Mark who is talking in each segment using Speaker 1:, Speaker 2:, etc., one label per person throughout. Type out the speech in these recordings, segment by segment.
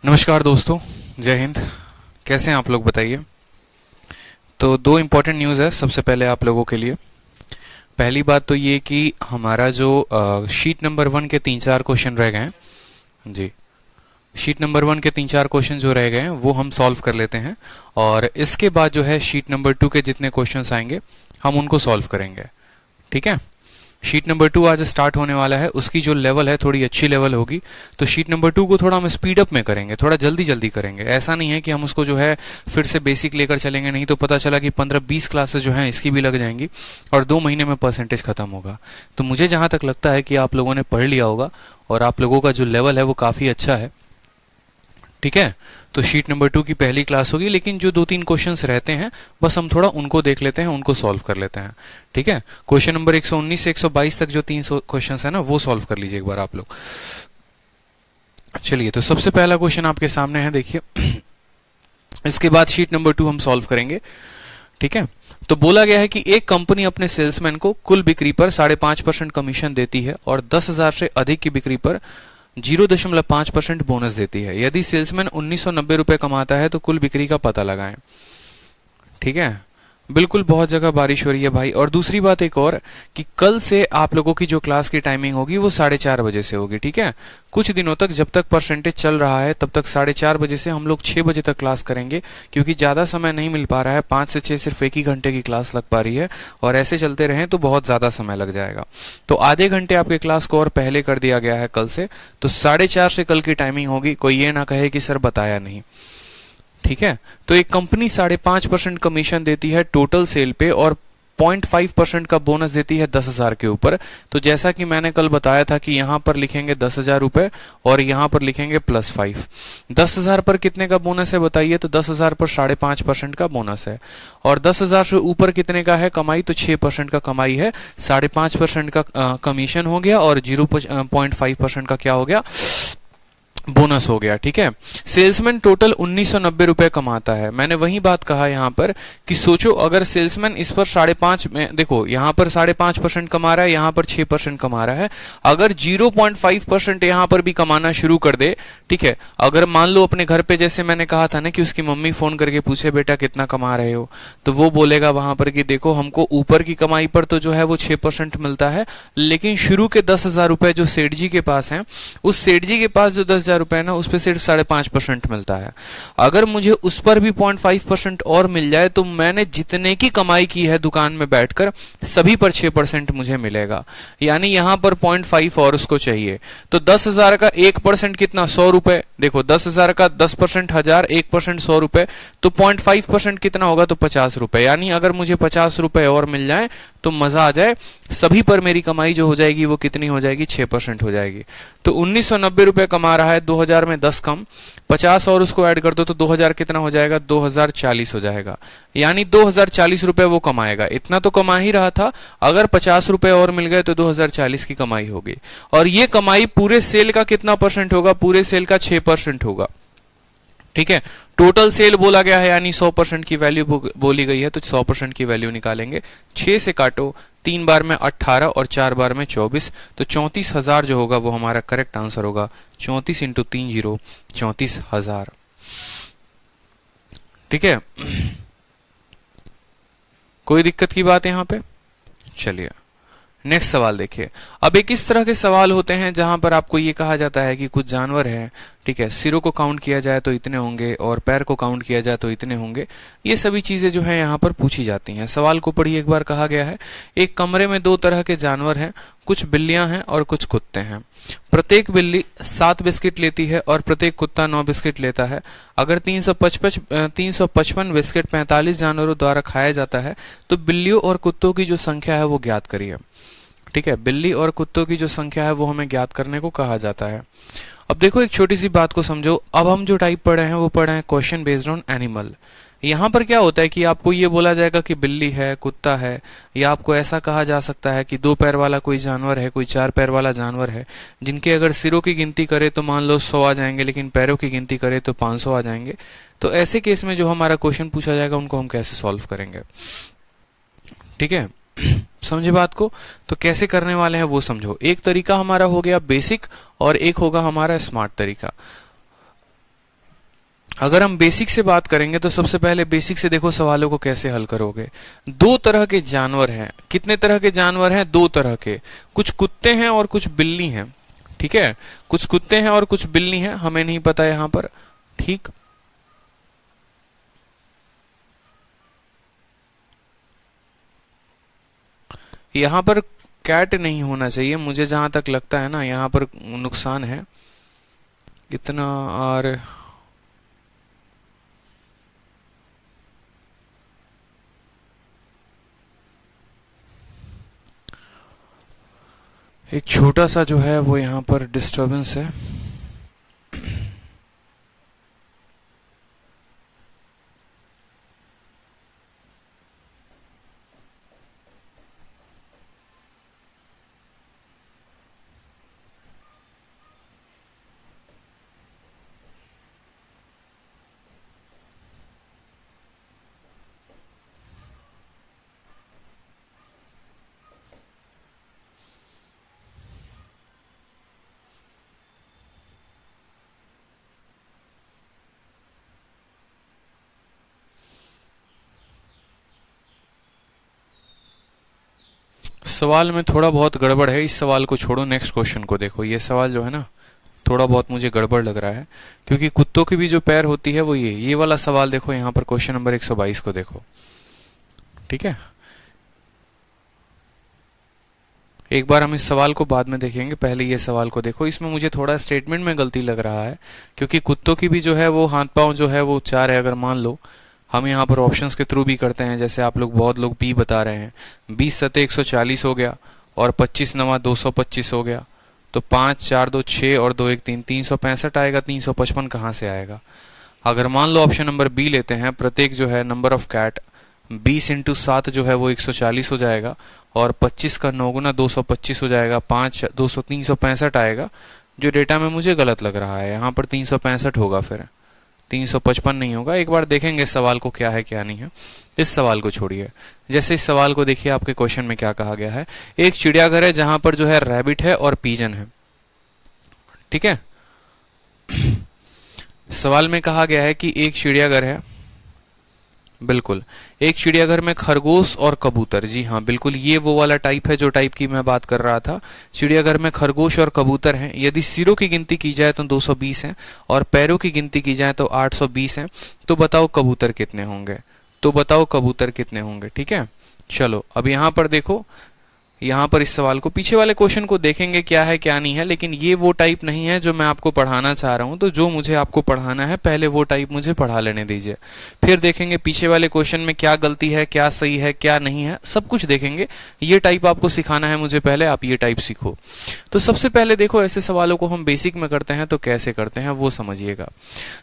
Speaker 1: नमस्कार दोस्तों, जय हिंद। कैसे हैं आप लोग, बताइए। तो दो इम्पोर्टेंट न्यूज़ है सबसे पहले आप लोगों के लिए। पहली बात तो ये कि हमारा जो शीट नंबर 1 के 3-4 क्वेश्चन रह गए हैं जी, शीट नंबर 1 के 3-4 क्वेश्चन जो रह गए हैं वो हम सॉल्व कर लेते हैं, और इसके बाद जो है शीट नंबर 2 के जितने क्वेश्चंस आएंगे हम उनको सॉल्व करेंगे। ठीक है। शीट नंबर 2 आज स्टार्ट होने वाला है, उसकी जो लेवल है थोड़ी अच्छी लेवल होगी, तो शीट नंबर 2 को थोड़ा हम स्पीड अप में करेंगे, थोड़ा जल्दी जल्दी करेंगे। ऐसा नहीं है कि हम उसको जो है फिर से बेसिक लेकर चलेंगे, नहीं तो पता चला कि 15-20 क्लासेस जो हैं इसकी भी लग जाएंगी और 2 महीने में परसेंटेज खत्म होगा। तो मुझे जहां तक लगता है कि आप लोगों ने पढ़ लिया होगा और आप लोगों का जो लेवल है वो काफ़ी अच्छा है। ठीक है। तो शीट नंबर 2 की पहली क्लास होगी, लेकिन जो 2-3 क्वेश्चंस रहते हैं बस हम थोड़ा उनको देख लेते हैं, उनको सॉल्व कर लेते हैं। ठीक है। क्वेश्चन नंबर 119 से 122 तक जो 300 क्वेश्चंस है ना, वो सॉल्व कर लीजिए एक बार आप लोग। चलिए, तो सबसे पहला क्वेश्चन आपके सामने है, देखिए। इसके बाद शीट नंबर 2 हम सॉल्व करेंगे। ठीक है। तो बोला गया है कि एक कंपनी अपने सेल्समैन को कुल बिक्री पर 5.5% कमीशन देती है और 10,000 से अधिक की बिक्री पर 0.5% बोनस देती है। यदि सेल्समैन 1990 रुपए कमाता है तो कुल बिक्री का पता लगाएं। ठीक है। बिल्कुल, बहुत जगह बारिश हो रही है भाई। और दूसरी बात एक और, कि कल से आप लोगों की जो क्लास की टाइमिंग होगी वो 4:30 बजे से होगी। ठीक है। कुछ दिनों तक जब तक परसेंटेज चल रहा है तब तक 4:30 बजे से हम लोग 6 बजे तक क्लास करेंगे, क्योंकि ज्यादा समय नहीं मिल पा रहा है। 5 से 6 सिर्फ 1 ही घंटे की क्लास लग पा रही है, और ऐसे चलते रहे तो बहुत ज्यादा समय लग जाएगा। तो आधे घंटे आपके क्लास को और पहले कर दिया गया है कल से, तो 4:30 से कल की टाइमिंग होगी। कोई ये ना कहे कि सर बताया नहीं। ठीक है। तो एक कंपनी 5.5% कमीशन देती है टोटल सेल पे और 0.5% का बोनस देती है 10,000 के ऊपर। तो जैसा कि मैंने कल बताया था कि यहां पर लिखेंगे 10,000 रुपए और यहां पर लिखेंगे +5। 10,000 पर कितने का बोनस है बताइए? तो 10,000 पर 5.5% का बोनस है, और 10,000 से ऊपर कितने का है कमाई? तो 6% का कमाई है। 5.5% का कमीशन हो गया और 0.5% का क्या हो गया? बोनस हो गया। ठीक है। सेल्समैन टोटल 1990 रुपए कमाता है। मैंने वही बात कहा यहां पर कि सोचो, अगर सेल्समैन इस पर 5.5 में, देखो यहां पर 5.5% कमा रहा है, यहां पर 6% कमा रहा है। अगर 0.5% यहां पर भी कमाना शुरू कर दे, ठीक है, अगर मान लो अपने घर पे, जैसे मैंने कहा था ना कि उसकी मम्मी फोन करके पूछे बेटा कितना कमा रहे हो, तो वो बोलेगा वहां पर कि देखो हमको ऊपर की कमाई पर तो जो है वो 6% मिलता है, लेकिन शुरू के 10,000 रुपए जो सेठ जी के पास हैं, उस सेठ जी के पास जो 10,000 रुपए ना, उस पर सिर्फ 5.5% मिलता है। अगर मुझे उस पर भी 0.5% और मिल जाए तो मैंने जितने की कमाई की है दुकान में बैठकर, सभी पर 6% मुझे मिलेगा। यानी यहां पर 0.5 और उसको चाहिए। तो 10,000 का 1% कितना? 100 रुपए। देखो 10,000 का 10% 1,000, 1% 100 रुपए, तो 0.5% कितना होगा? तो 50 रुपए। यानी अगर मुझे 50 रुपए और मिल जाए तो मजा आ जाए। सभी पर मेरी कमाई जो हो जाएगी वो कितनी हो जाएगी? 6% हो जाएगी। तो 1990 रुपए कमा रहा है, 2000 में 10 कम, 50 और उसको ऐड कर दो तो 2000 कितना हो जाएगा? 2040 हो जाएगा। यानी 2040 रुपए वो कमाएगा। इतना तो कमा ही रहा था, अगर 50 रुपए और मिल गए तो 2040 की कमाई होगी। और ये कमाई पूरे सेल का कितना परसेंट होगा? पूरे सेल का 6% होगा। ठीक है। टोटल सेल बोला गया है, यानी 100% की वैल्यू बोली गई है, तो 100% की वैल्यू निकालेंगे। 6 से काटो, 3 बार में 18 और 4 बार में 24, तो 34,000 जो होगा वो हमारा करेक्ट आंसर होगा। 34 इंटू 3 0, 34,000। ठीक है। कोई दिक्कत की बात है यहां पे? चलिए नेक्स्ट सवाल देखिए। अब एक इस तरह के सवाल होते हैं जहां पर आपको ये कहा जाता है कि कुछ जानवर हैं, ठीक है, सिरों को काउंट किया जाए तो इतने होंगे और पैर को काउंट किया जाए तो इतने होंगे। ये सभी चीजें जो है यहाँ पर पूछी जाती हैं। सवाल को पढ़िए एक बार। कहा गया है, एक कमरे में 2 तरह के जानवर हैं, कुछ बिल्लियां हैं और कुछ कुत्ते हैं। प्रत्येक बिल्ली 7 बिस्किट लेती है और प्रत्येक कुत्ता 9 बिस्किट लेता है। अगर 355 बिस्किट 45 जानवरों द्वारा खाया जाता है तो बिल्लियों और कुत्तों की जो संख्या है वो ज्ञात करिए। ठीक है। बिल्ली और कुत्तों की जो संख्या है वो हमें ज्ञात करने को कहा जाता है। अब देखो एक छोटी सी बात को समझो। अब हम जो टाइप पढ़े हैं वो पढ़े हैं क्वेश्चन बेस्ड ऑन एनिमल। यहाँ पर क्या होता है कि आपको ये बोला जाएगा कि बिल्ली है, कुत्ता है, या आपको ऐसा कहा जा सकता है कि 2 पैर वाला कोई जानवर है, कोई 4 पैर वाला जानवर है, जिनके अगर सिरों की गिनती करे तो मान लो 100 आ जाएंगे, लेकिन पैरों की गिनती करे तो 500 आ जाएंगे। तो ऐसे केस में जो हमारा क्वेश्चन पूछा जाएगा उनको हम कैसे सॉल्व करेंगे? ठीक है। समझे बात को? तो कैसे करने वाले हैं वो समझो। एक तरीका हमारा हो गया बेसिक और एक होगा हमारा स्मार्ट तरीका। अगर हम बेसिक से बात करेंगे तो सबसे पहले बेसिक से देखो सवालों को कैसे हल करोगे। दो तरह के जानवर हैं। कितने तरह के जानवर हैं? दो तरह के। कुछ कुत्ते हैं और कुछ बिल्ली हैं। ठीक है, कुछ कुत्ते हैं और कुछ बिल्ली हैं, हमें नहीं पता यहां पर। ठीक, यहां पर कैट नहीं होना चाहिए मुझे जहां तक लगता है ना, यहां पर नुकसान है इतना। और एक छोटा सा जो है वो यहां पर डिस्टरबेंस है। सवाल में थोड़ा बहुत गड़बड़ है, इस सवाल को छोड़ो, नेक्स्ट क्वेश्चन को देखो। ये सवाल जो है ना थोड़ा बहुत मुझे गड़बड़ लग रहा है, क्योंकि कुत्तों की भी जो पैर होती है वो ये वाला सवाल देखो, यहाँ पर क्वेश्चन नंबर 122 को देखो। ठीक है, एक बार हम इस सवाल को बाद में देखेंगे, पहले ये सवाल को देखो। इसमें मुझे थोड़ा स्टेटमेंट में गलती लग रहा है, क्योंकि कुत्तों की भी जो है वो हाथ पांव जो है वो 4 है। अगर मान लो हम यहाँ पर ऑप्शंस के थ्रू भी करते हैं, जैसे आप लोग बहुत लोग बी बता रहे हैं, 20 सते 140 हो गया और 25 नवा 225 हो गया, तो 5 4 2 6 और 2 1 3 365 आएगा। 355 कहाँ से आएगा? अगर मान लो ऑप्शन नंबर बी लेते हैं, प्रत्येक जो है नंबर ऑफ कैट 20 इंटू 7 जो है वो 140 हो जाएगा, और 25 का 9 गुना 225 हो जाएगा, 5 200 365 आएगा। जो डेटा में मुझे गलत लग रहा है, यहाँ पर 365 होगा, फिर 355 नहीं होगा। एक बार देखेंगे इस सवाल को क्या है क्या नहीं है। इस सवाल को छोड़िए, जैसे इस सवाल को देखिए, आपके क्वेश्चन में क्या कहा गया है। एक चिड़ियाघर है जहां पर जो है रैबिट है और पीजन है। ठीक है, सवाल में कहा गया है कि एक चिड़ियाघर है, बिल्कुल, एक चिड़ियाघर में खरगोश और कबूतर। जी हाँ, बिल्कुल, ये वो वाला टाइप है जो टाइप की मैं बात कर रहा था। चिड़ियाघर में खरगोश और कबूतर हैं। यदि सिरों की गिनती की जाए तो 220 हैं, और पैरों की गिनती की जाए तो 820 हैं। तो बताओ कबूतर कितने होंगे? तो बताओ कबूतर कितने होंगे? ठीक है, चलो अब यहां पर देखो, यहाँ पर इस सवाल को, पीछे वाले क्वेश्चन को देखेंगे क्या है क्या नहीं है, लेकिन ये वो टाइप नहीं है जो मैं आपको पढ़ाना चाह रहा हूं। तो जो मुझे आपको पढ़ाना है पहले वो टाइप मुझे पढ़ा लेने दीजिए, फिर देखेंगे पीछे वाले क्वेश्चन में क्या गलती है, क्या सही है, क्या नहीं है, सब कुछ देखेंगे। ये टाइप आपको सिखाना है मुझे, पहले आप ये टाइप सीखो। तो सबसे पहले देखो, ऐसे सवालों को हम बेसिक में करते हैं तो कैसे करते हैं वो समझिएगा।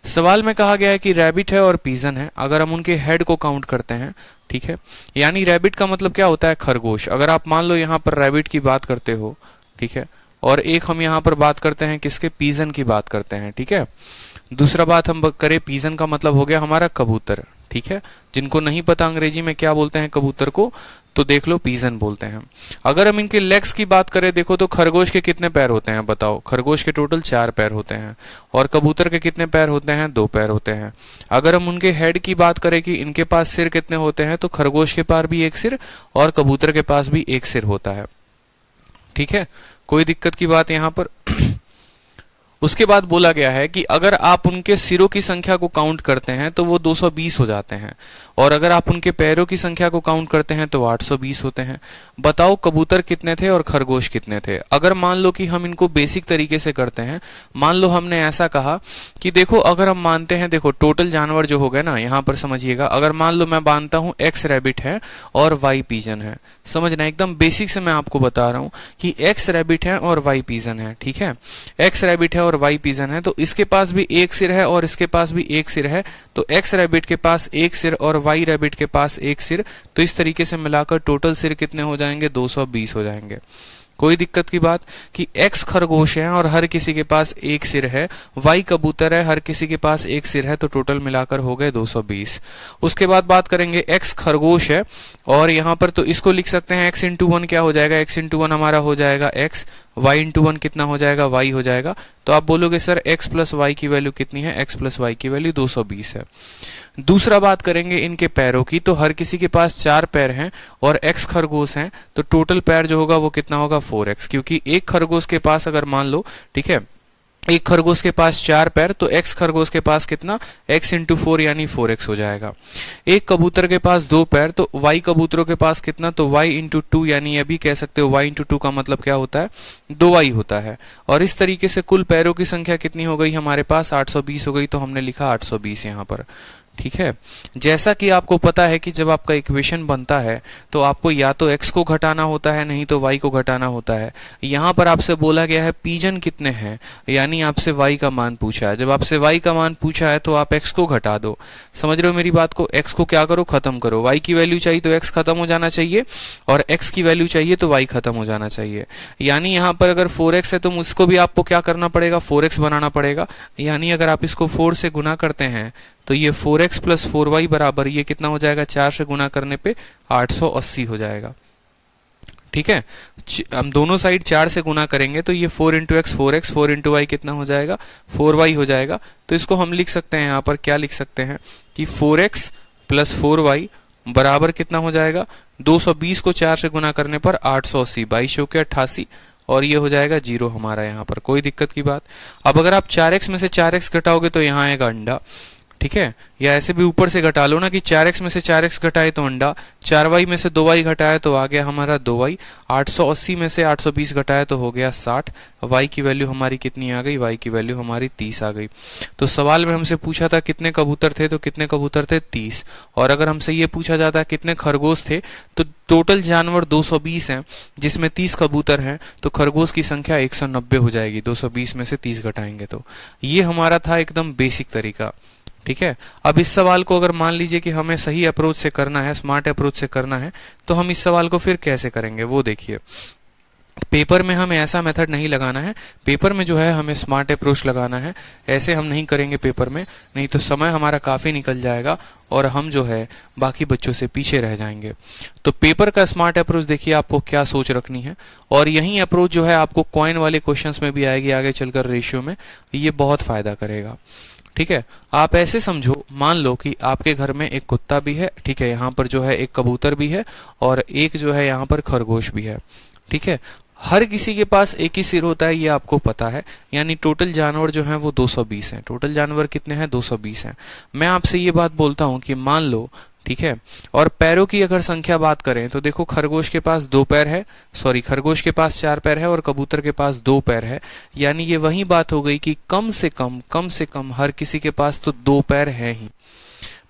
Speaker 1: सवाल में कहा गया है कि रैबिट है और पीजन है। अगर हम उनके हेड को काउंट करते हैं, ठीक है, यानी रैबिट का मतलब क्या होता है? खरगोश। अगर आप मान लो यहाँ पर रैबिट की बात करते हो, ठीक है, और एक हम यहाँ पर बात करते हैं किसके? पीजन की बात करते हैं। ठीक है, दूसरा बात हम करें, पीजन का मतलब हो गया हमारा कबूतर। ठीक है, जिनको नहीं पता अंग्रेजी में क्या बोलते हैं कबूतर को, तो देख लो पीजन बोलते हैं। अगर हम इनके लेग्स की बात करें, देखो तो खरगोश के कितने पैर होते हैं? बताओ, खरगोश के टोटल 4 पैर होते हैं, और कबूतर के कितने पैर होते हैं? 2 पैर होते हैं। अगर हम उनके हेड की बात करें कि इनके पास सिर कितने होते हैं, तो खरगोश के पास भी एक सिर और कबूतर के पास भी एक सिर होता है। ठीक है, कोई दिक्कत की बात यहां पर? उसके बाद बोला गया है कि अगर आप उनके सिरों की संख्या को काउंट करते हैं तो वो 220 हो जाते हैं, और अगर आप उनके पैरों की संख्या को काउंट करते हैं तो 820 होते हैं। बताओ कबूतर कितने थे और खरगोश कितने थे? अगर मान लो कि हम इनको बेसिक तरीके से करते हैं, मान लो हमने ऐसा कहा कि देखो, अगर हम मानते हैं, देखो टोटल जानवर जो हो गए ना, यहां पर समझिएगा, अगर मान लो मैं मानता हूं एक्स रैबिट है और वाई पीजन है, समझना एकदम बेसिक से मैं आपको बता रहा हूं कि एक्स रैबिट है और वाई पीजन है। ठीक है, एक्स रैबिट है और वाई पीजन है, तो इसके पास भी एक सिर है और इसके पास भी एक सिर है, तो एक्स रैबिट के पास एक सिर और वाई रैबिट के पास एक सिर, तो इस तरीके से मिलाकर टोटल सिर कितने हो जाएंगे? 220 हो जाएंगे। कोई दिक्कत की बात कि एक्स खरगोश है और हर किसी के पास एक सिर है, वाई कबूतर है, हर किसी के पास एक सिर है, तो टोटल मिलाकर हो गए 220। उसके बाद बात करेंगे, एक्स खरगोश है और यहां पर तो इसको लिख सकते हैं x इंटू 1 क्या हो जाएगा? x इंटू 1 हमारा हो जाएगा x, y इंटू 1 कितना हो जाएगा, y हो जाएगा। तो आप बोलोगे सर x प्लस वाई की वैल्यू कितनी है, x प्लस वाई की वैल्यू 220 है। दूसरा बात करेंगे इनके पैरों की, तो हर किसी के पास 4 पैर हैं और x खरगोश हैं, तो टोटल पैर जो होगा वो कितना होगा 4x, क्योंकि एक खरगोश के पास अगर मान लो, ठीक है, एक खरगोश के पास 4 पैर, तो x खरगोश के पास कितना, x इंटू 4 यानी 4x हो जाएगा। एक कबूतर के पास 2 पैर, तो y कबूतरों के पास कितना, तो y इंटू 2 यानी ये भी कह सकते हो y इंटू 2 का मतलब क्या होता है, 2y होता है। और इस तरीके से कुल पैरों की संख्या कितनी हो गई हमारे पास, 820 हो गई, तो हमने लिखा 820 यहाँ पर। ठीक है, जैसा कि आपको पता है कि जब आपका इक्वेशन बनता है तो आपको या तो x को घटाना होता है, नहीं तो y को घटाना होता है। यहाँ पर आपसे बोला गया है पीजन कितने हैं, यानी आपसे y का मान पूछा है। जब आपसे y का मान पूछा है तो आप x को घटा दो। समझ रहे हो मेरी बात को, x को क्या करो, खत्म करो। y की वैल्यू चाहिए तो x खत्म हो जाना चाहिए, और x की वैल्यू चाहिए तो y खत्म हो जाना चाहिए। यानी यहाँ पर अगर 4x है तो मुझको भी आपको क्या करना पड़ेगा, 4x बनाना पड़ेगा। यानी अगर आप इसको 4 से गुना करते हैं तो ये 4x प्लस 4y बराबर ये कितना हो जाएगा, 4 से गुना करने पे 880 हो जाएगा। ठीक है, हम दोनों साइड 4 से गुना करेंगे तो ये 4 into x 4x, 4 into Y कितना हो जाएगा, 4y हो जाएगा। तो इसको हम लिख सकते हैं, यहाँ पर क्या लिख सकते हैं कि 4x प्लस 4y बराबर कितना हो जाएगा, 220 को 4 से गुना करने पर 880, 22 चौके 88, और ये हो जाएगा 0 हमारा। यहाँ पर कोई दिक्कत की बात। अब अगर आप 4x में से 4x घटाओगे तो यहाँ आएगा अंडा। ठीक है, या ऐसे भी ऊपर से घटा लो ना कि 4x में से 4x घटाए तो अंडा, 4y में से 2y घटाए तो आ गया हमारा 2y, 880 में से 820 घटाए तो हो गया 60। y की वैल्यू हमारी कितनी आ गई, y की वैल्यू हमारी 30 आ गई। तो सवाल में हमसे पूछा था कितने कबूतर थे, तो कितने कबूतर थे 30। और अगर हमसे ये पूछा जाता कितने खरगोश थे, तो टोटल जानवर 220 हैं जिसमें 30 कबूतर हैं, तो खरगोश की संख्या 190 हो जाएगी। 220 में से 30 घटाएंगे तो ये हमारा था एकदम बेसिक तरीका। ठीक है, अब इस सवाल को अगर मान लीजिए कि हमें सही अप्रोच से करना है, स्मार्ट अप्रोच से करना है, तो हम इस सवाल को फिर कैसे करेंगे वो देखिए। पेपर में हमें ऐसा मेथड नहीं लगाना है, पेपर में जो है हमें स्मार्ट अप्रोच लगाना है। ऐसे हम नहीं करेंगे पेपर में, नहीं तो समय हमारा काफी निकल जाएगा और हम जो है बाकी बच्चों से पीछे रह जाएंगे। तो पेपर का स्मार्ट अप्रोच देखिए आपको क्या सोच रखनी है, और यही अप्रोच जो है आपको कॉइन वाले क्वेश्चंस में भी आएगी आगे चलकर रेशियो में, ये बहुत फायदा करेगा। ठीक है, आप ऐसे समझो, मान लो कि आपके घर में एक कुत्ता भी है, ठीक है, यहाँ पर जो है एक कबूतर भी है और एक जो है यहाँ पर खरगोश भी है। ठीक है, हर किसी के पास एक ही सिर होता है, ये आपको पता है। यानी टोटल जानवर जो हैं वो 220 हैं। टोटल जानवर कितने हैं, 220 हैं। मैं आपसे ये बात बोलता हूं कि मान लो, ठीक है, और पैरों की अगर संख्या बात करें तो देखो खरगोश के पास 2 पैर है, सॉरी खरगोश के पास 4 पैर है और कबूतर के पास 2 पैर है। यानी ये वही बात हो गई कि कम से कम हर किसी के पास तो 2 पैर है ही।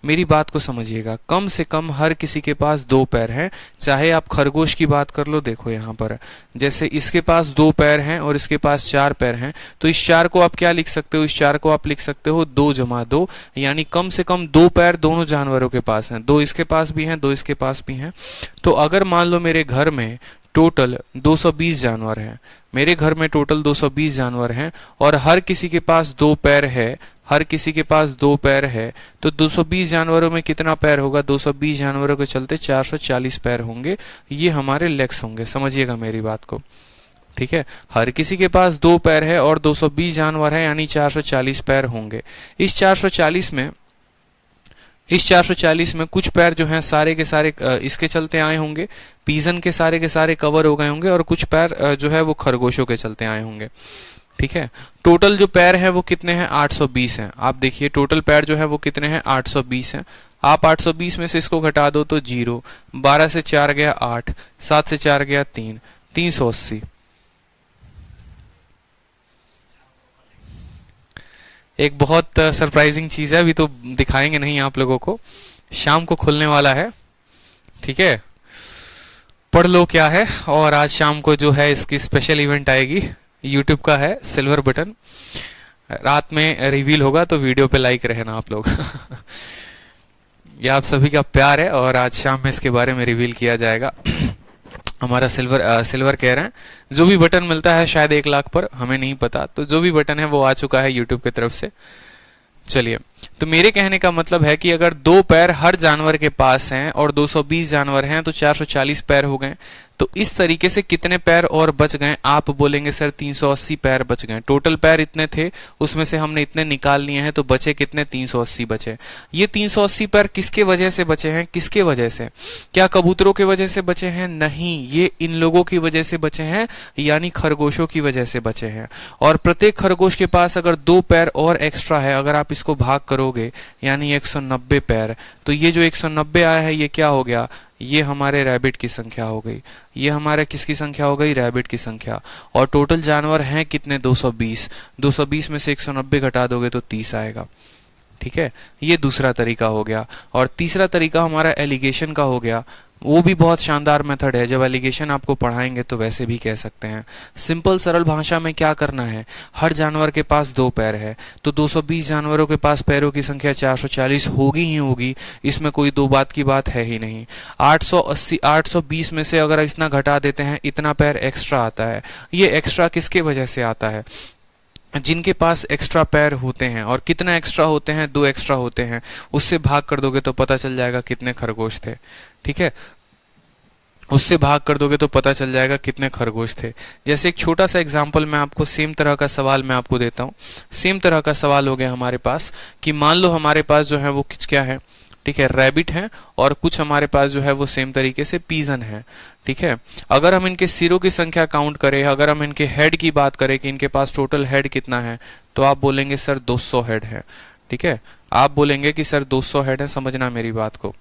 Speaker 1: मेरी बात को समझिएगा, कम से कम हर किसी के पास 2 पैर हैं। चाहे आप खरगोश की बात कर लो, देखो यहाँ पर जैसे इसके पास 2 पैर हैं और इसके पास 4 पैर हैं, तो इस 4 को आप क्या लिख सकते हो, इस 4 को आप लिख सकते हो 2 जमा 2, यानी कम से कम 2 पैर दोनों जानवरों के पास हैं। 2 इसके पास भी हैं, 2 इसके पास भी हैं। तो अगर मान लो मेरे घर में टोटल 220 जानवर हैं, मेरे घर में टोटल 220 जानवर हैं और हर किसी के पास 2 पैर है, हर किसी के पास 2 पैर है, तो 220 जानवरों में कितना पैर होगा, 220 जानवरों के चलते 440 पैर होंगे। ये हमारे लेग्स होंगे, समझिएगा मेरी बात को। ठीक है, हर किसी के पास 2 पैर है और 220 जानवर है, यानी 440 पैर होंगे। इस 440 में कुछ पैर जो हैं सारे के सारे इसके चलते आए होंगे, पीजन के सारे कवर हो गए होंगे, और कुछ पैर जो है वो खरगोशों के चलते आए होंगे। ठीक है, टोटल जो पैर हैं वो कितने हैं, 820 हैं। आप देखिए टोटल पैर जो है वो कितने हैं, 820 हैं। आप 820 में से इसको घटा दो तो 0, 12 से 4 गया 8, 7 से 4 गया 3, 380। एक बहुत सरप्राइजिंग चीज है, अभी तो दिखाएंगे नहीं आप लोगों को, शाम को खुलने वाला है। ठीक है, पढ़ लो क्या है। और आज शाम को जो है इसकी स्पेशल इवेंट आएगी, यूट्यूब का है, सिल्वर बटन, रात में रिवील होगा, तो वीडियो पे लाइक रहना आप लोग। ये आप सभी का प्यार है और आज शाम में इसके बारे में रिवील किया जाएगा। हमारा सिल्वर कह रहे हैं, जो भी बटन मिलता है शायद 1 लाख पर, हमें नहीं पता, तो जो भी बटन है वो आ चुका है यूट्यूब की तरफ से। चलिए, तो मेरे कहने का मतलब है कि अगर 2 पैर हर जानवर के पास हैं और 220 जानवर हैं तो 440 पैर हो गए। तो इस तरीके से कितने पैर और बच गए? आप बोलेंगे सर 380 पैर बच गए। टोटल पैर इतने थे, उसमें से हमने इतने निकाल लिए हैं, तो बचे कितने? 380 बचे। ये 380 पैर किसके वजह से बचे हैं? किसके वजह से? क्या कबूतरों की वजह से बचे हैं? नहीं, ये इन लोगों की वजह से बचे हैं, यानी खरगोशों की वजह से बचे हैं। और प्रत्येक खरगोश के पास अगर 2 पैर और एक्स्ट्रा है, अगर आप इसको भाग करोगे यानी 190 पैर, तो ये जो 190 आया है ये क्या हो गया? ये हमारे रैबिट की संख्या हो गई। ये हमारे किसकी संख्या हो गई? रैबिट की संख्या। और टोटल जानवर हैं कितने? 220। 220 में से 190 घटा दोगे तो 30 आएगा। ठीक है, ये दूसरा तरीका हो गया। और तीसरा तरीका हमारा एलिगेशन का हो गया। वो भी बहुत शानदार मेथड है, जब एलिगेशन आपको पढ़ाएंगे तो वैसे भी कह सकते हैं। सिंपल सरल भाषा में क्या करना है, हर जानवर के पास 2 पैर है, तो 220 जानवरों के पास पैरों की संख्या 440 होगी ही होगी, इसमें कोई दो बात की बात है ही नहीं। 820 में से अगर इतना घटा देते हैं, इतना पैर एक्स्ट्रा आता है। ये एक्स्ट्रा किसके वजह से आता है? जिनके पास एक्स्ट्रा पैर होते हैं। और कितना एक्स्ट्रा होते हैं? 2 एक्स्ट्रा होते हैं। उससे भाग कर दोगे तो पता चल जाएगा कितने खरगोश थे। ठीक है, उससे भाग कर दोगे तो पता चल जाएगा कितने खरगोश थे। जैसे एक छोटा सा एग्जांपल मैं आपको, सेम तरह का सवाल मैं आपको देता हूँ। सेम तरह का सवाल हो गया हमारे पास कि मान लो हमारे पास जो है वो क्या है? ठीक है, रैबिट है, और कुछ हमारे पास जो है वो सेम तरीके से पीजन है। ठीक है, अगर हम इनके सिरों की संख्या काउंट करें, अगर हम इनके हेड की बात करें कि इनके पास टोटल हेड कितना है, तो आप बोलेंगे सर 200 हेड है। ठीक है, आप बोलेंगे कि सर 200 हेड है, समझना मेरी बात को।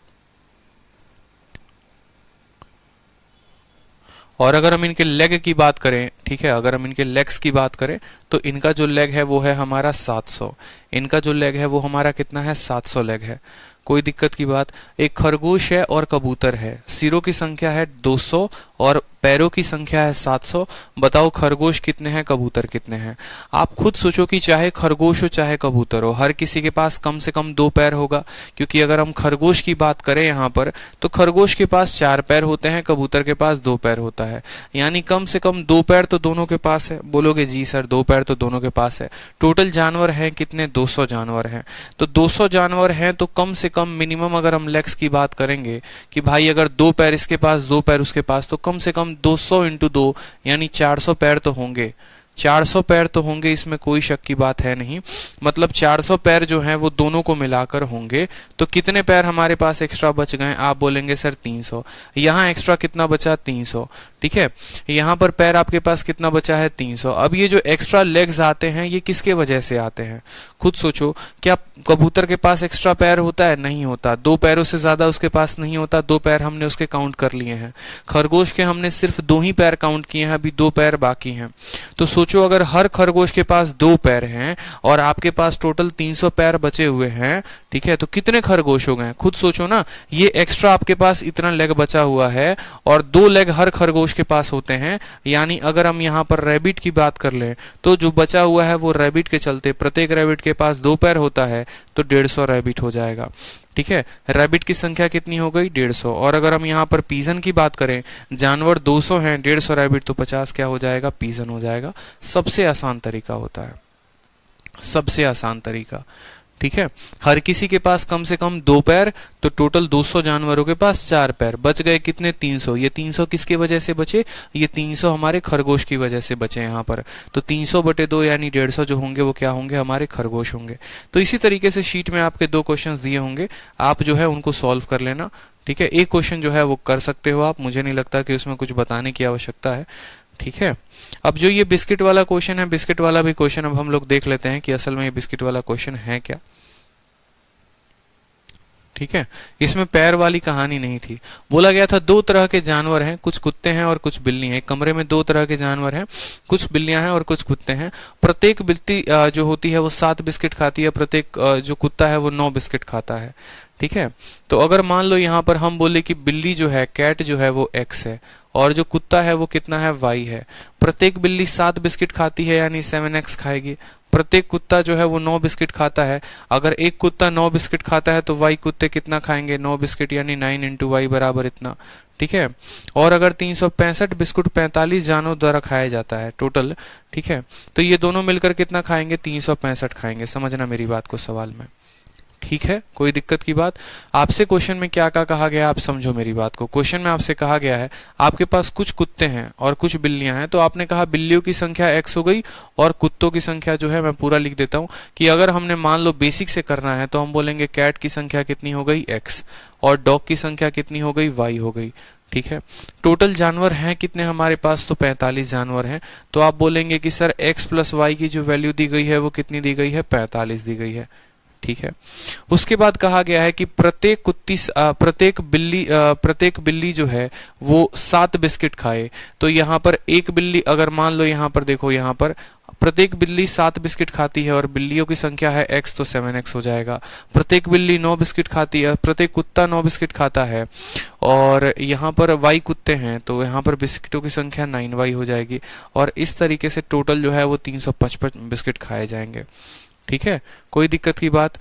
Speaker 1: और अगर हम इनके लेग की बात करें, ठीक है, अगर हम इनके लेग्स की बात करें, तो इनका जो लेग है वो है हमारा 700। इनका जो लेग है वो हमारा कितना है? 700 लेग है। कोई दिक्कत की बात? एक खरगोश है और कबूतर है, सिरों की संख्या है 200 और पैरों की संख्या है 700। बताओ खरगोश कितने हैं, कबूतर कितने हैं? आप खुद सोचो कि चाहे खरगोश हो चाहे कबूतर हो, हर किसी के पास कम से कम 2 पैर होगा। क्योंकि अगर हम खरगोश की बात करें यहाँ पर, तो खरगोश के पास 4 पैर होते हैं, कबूतर के पास 2 पैर होता है। यानी कम से कम 2 पैर तो दोनों के पास है। बोलोगे जी सर 2 पैर तो दोनों के पास है। टोटल जानवर हैं कितने? 200 जानवर हैं। तो 200 जानवर हैं तो कम से कम मिनिमम अगर हम लेग्स की बात करेंगे कि भाई अगर 2 पैर इसके पास, 2 पैर उसके पास, तो कम से कम 200 इंटू 2 यानी 400 पैर तो होंगे। 400 पैर तो होंगे, इसमें कोई शक की बात है नहीं। मतलब 400 पैर जो हैं वो दोनों को मिलाकर होंगे। तो कितने पैर हमारे पास एक्स्ट्रा बच गए? आप बोलेंगे सर 300। यहाँ एक्स्ट्रा कितना बचा? 300। ठीक है, यहाँ पर पैर आपके पास कितना बचा है? 300। अब ये जो एक्स्ट्रा लेग्स आते हैं ये किसके वजह से आते हैं? खुद सोचो, क्या कबूतर के पास एक्स्ट्रा पैर होता है? नहीं होता। 2 पैरों से ज्यादा उसके पास नहीं होता। 2 पैर हमने उसके काउंट कर लिए हैं। खरगोश के हमने सिर्फ 2 ही पैर काउंट किए हैं, अभी 2 पैर बाकी हैं। तो सोचो अगर हर खरगोश के पास 2 पैर हैं और आपके पास टोटल 300 पैर बचे हुए हैं, ठीक है, तो कितने खरगोश हो गए? खुद सोचो ना। ये एक्स्ट्रा आपके पास इतना लेग बचा हुआ है और 2 लेग हर खरगोश के पास होते हैं। यानी अगर हम यहाँ पर रैबिट की बात कर लें, तो जो बचा हुआ है वो रैबिट के चलते, प्रत्येक रैबिट के पास 2 पैर होता है, तो 150 रैबिट हो जाएगा। ठीक है, रैबिट की संख्या कितनी हो गई? 150। और अगर हम यहाँ पर पीजन की बात करें, जानवर 200 हैं, 150 रैबिट, तो 50 क्या हो जाएगा? पीजन हो जाएगा। सबसे आसान तरीका होता है, सबसे आसान तरीका। ठीक है, हर किसी के पास कम से कम 2 पैर, तो टोटल 200 जानवरों के पास 4 पैर बच गए। कितने? 300। ये 300 किसके वजह से बचे? ये 300 हमारे खरगोश की वजह से बचे यहाँ पर। तो 300 बटे 2 यानी 150 जो होंगे वो क्या होंगे? हमारे खरगोश होंगे। तो इसी तरीके से शीट में आपके 2 क्वेश्चन दिए होंगे, आप जो है उनको सॉल्व कर लेना। ठीक है, एक क्वेश्चन जो है वो कर सकते हो आप, मुझे नहीं लगता कि उसमें कुछ बताने की आवश्यकता है। ठीक है, अब जो ये बिस्किट वाला क्वेश्चन है, बिस्किट वाला भी क्वेश्चन अब हम लोग देख लेते हैं कि असल में ये बिस्किट वाला क्वेश्चन है क्या। ठीक है, इसमें पैर वाली कहानी नहीं थी। बोला गया था 2 तरह के जानवर हैं, कुछ कुत्ते हैं और कुछ बिल्ली हैं। एक कमरे में 2 तरह के जानवर हैं, कुछ बिल्लियां हैं और कुछ कुत्ते हैं। प्रत्येक बिल्ली जो होती है वो 7 बिस्किट खाती है, प्रत्येक जो कुत्ता है वो 9 बिस्किट खाता है। ठीक है, तो अगर मान लो यहाँ पर हम बोले कि बिल्ली जो है, कैट जो है वो x है और जो कुत्ता है वो कितना है? y है। प्रत्येक बिल्ली 7 बिस्किट खाती है यानी 7x खाएगी। प्रत्येक कुत्ता जो है वो 9 बिस्किट खाता है। अगर एक कुत्ता 9 बिस्किट खाता है तो y कुत्ते कितना खाएंगे? 9 बिस्किट यानी 9 इंटू वाई बराबर इतना। ठीक है, और अगर 365 बिस्कुट 45 जानवरों द्वारा खाया जाता है टोटल, ठीक है, तो ये दोनों मिलकर कितना खाएंगे? 365 खाएंगे। समझना मेरी बात को सवाल में। ठीक ठीक है, कोई दिक्कत की बात? आपसे क्वेश्चन में क्या क्या कहा गया, आप समझो मेरी बात को। क्वेश्चन में आपसे कहा गया है आपके पास कुछ कुत्ते हैं और कुछ बिल्लियां हैं, तो आपने कहा बिल्लियों की संख्या x हो गई और कुत्तों की संख्या जो है, मैं पूरा लिख देता हूं कि अगर हमने मान लो बेसिक से करना है तो हम बोलेंगे कैट की संख्या कितनी हो गई x और डॉग की संख्या कितनी हो गई y हो गई। ठीक है, टोटल जानवर हैं कितने हमारे पास, तो 45 जानवर हैं। तो आप बोलेंगे कि सर x प्लस वाई की जो वैल्यू दी गई है वो कितनी दी गई है, 45 दी गई है। ठीक है, उसके बाद कहा गया है कि प्रत्येक बिल्ली जो है वो 7 बिस्किट खाए। तो यहाँ पर एक बिल्ली, अगर मान लो यहाँ पर देखो, यहाँ पर प्रत्येक बिल्ली 7 बिस्किट खाती है और बिल्लियों की संख्या है x, तो 7x हो जाएगा। प्रत्येक बिल्ली 9 बिस्किट खाती है, प्रत्येक कुत्ता 9 बिस्किट खाता है और यहाँ पर y कुत्ते हैं, तो यहाँ पर बिस्किटों की संख्या 9y हो जाएगी। और इस तरीके से टोटल जो है वो 355 बिस्किट खाए जाएंगे। ठीक है, कोई दिक्कत की बात?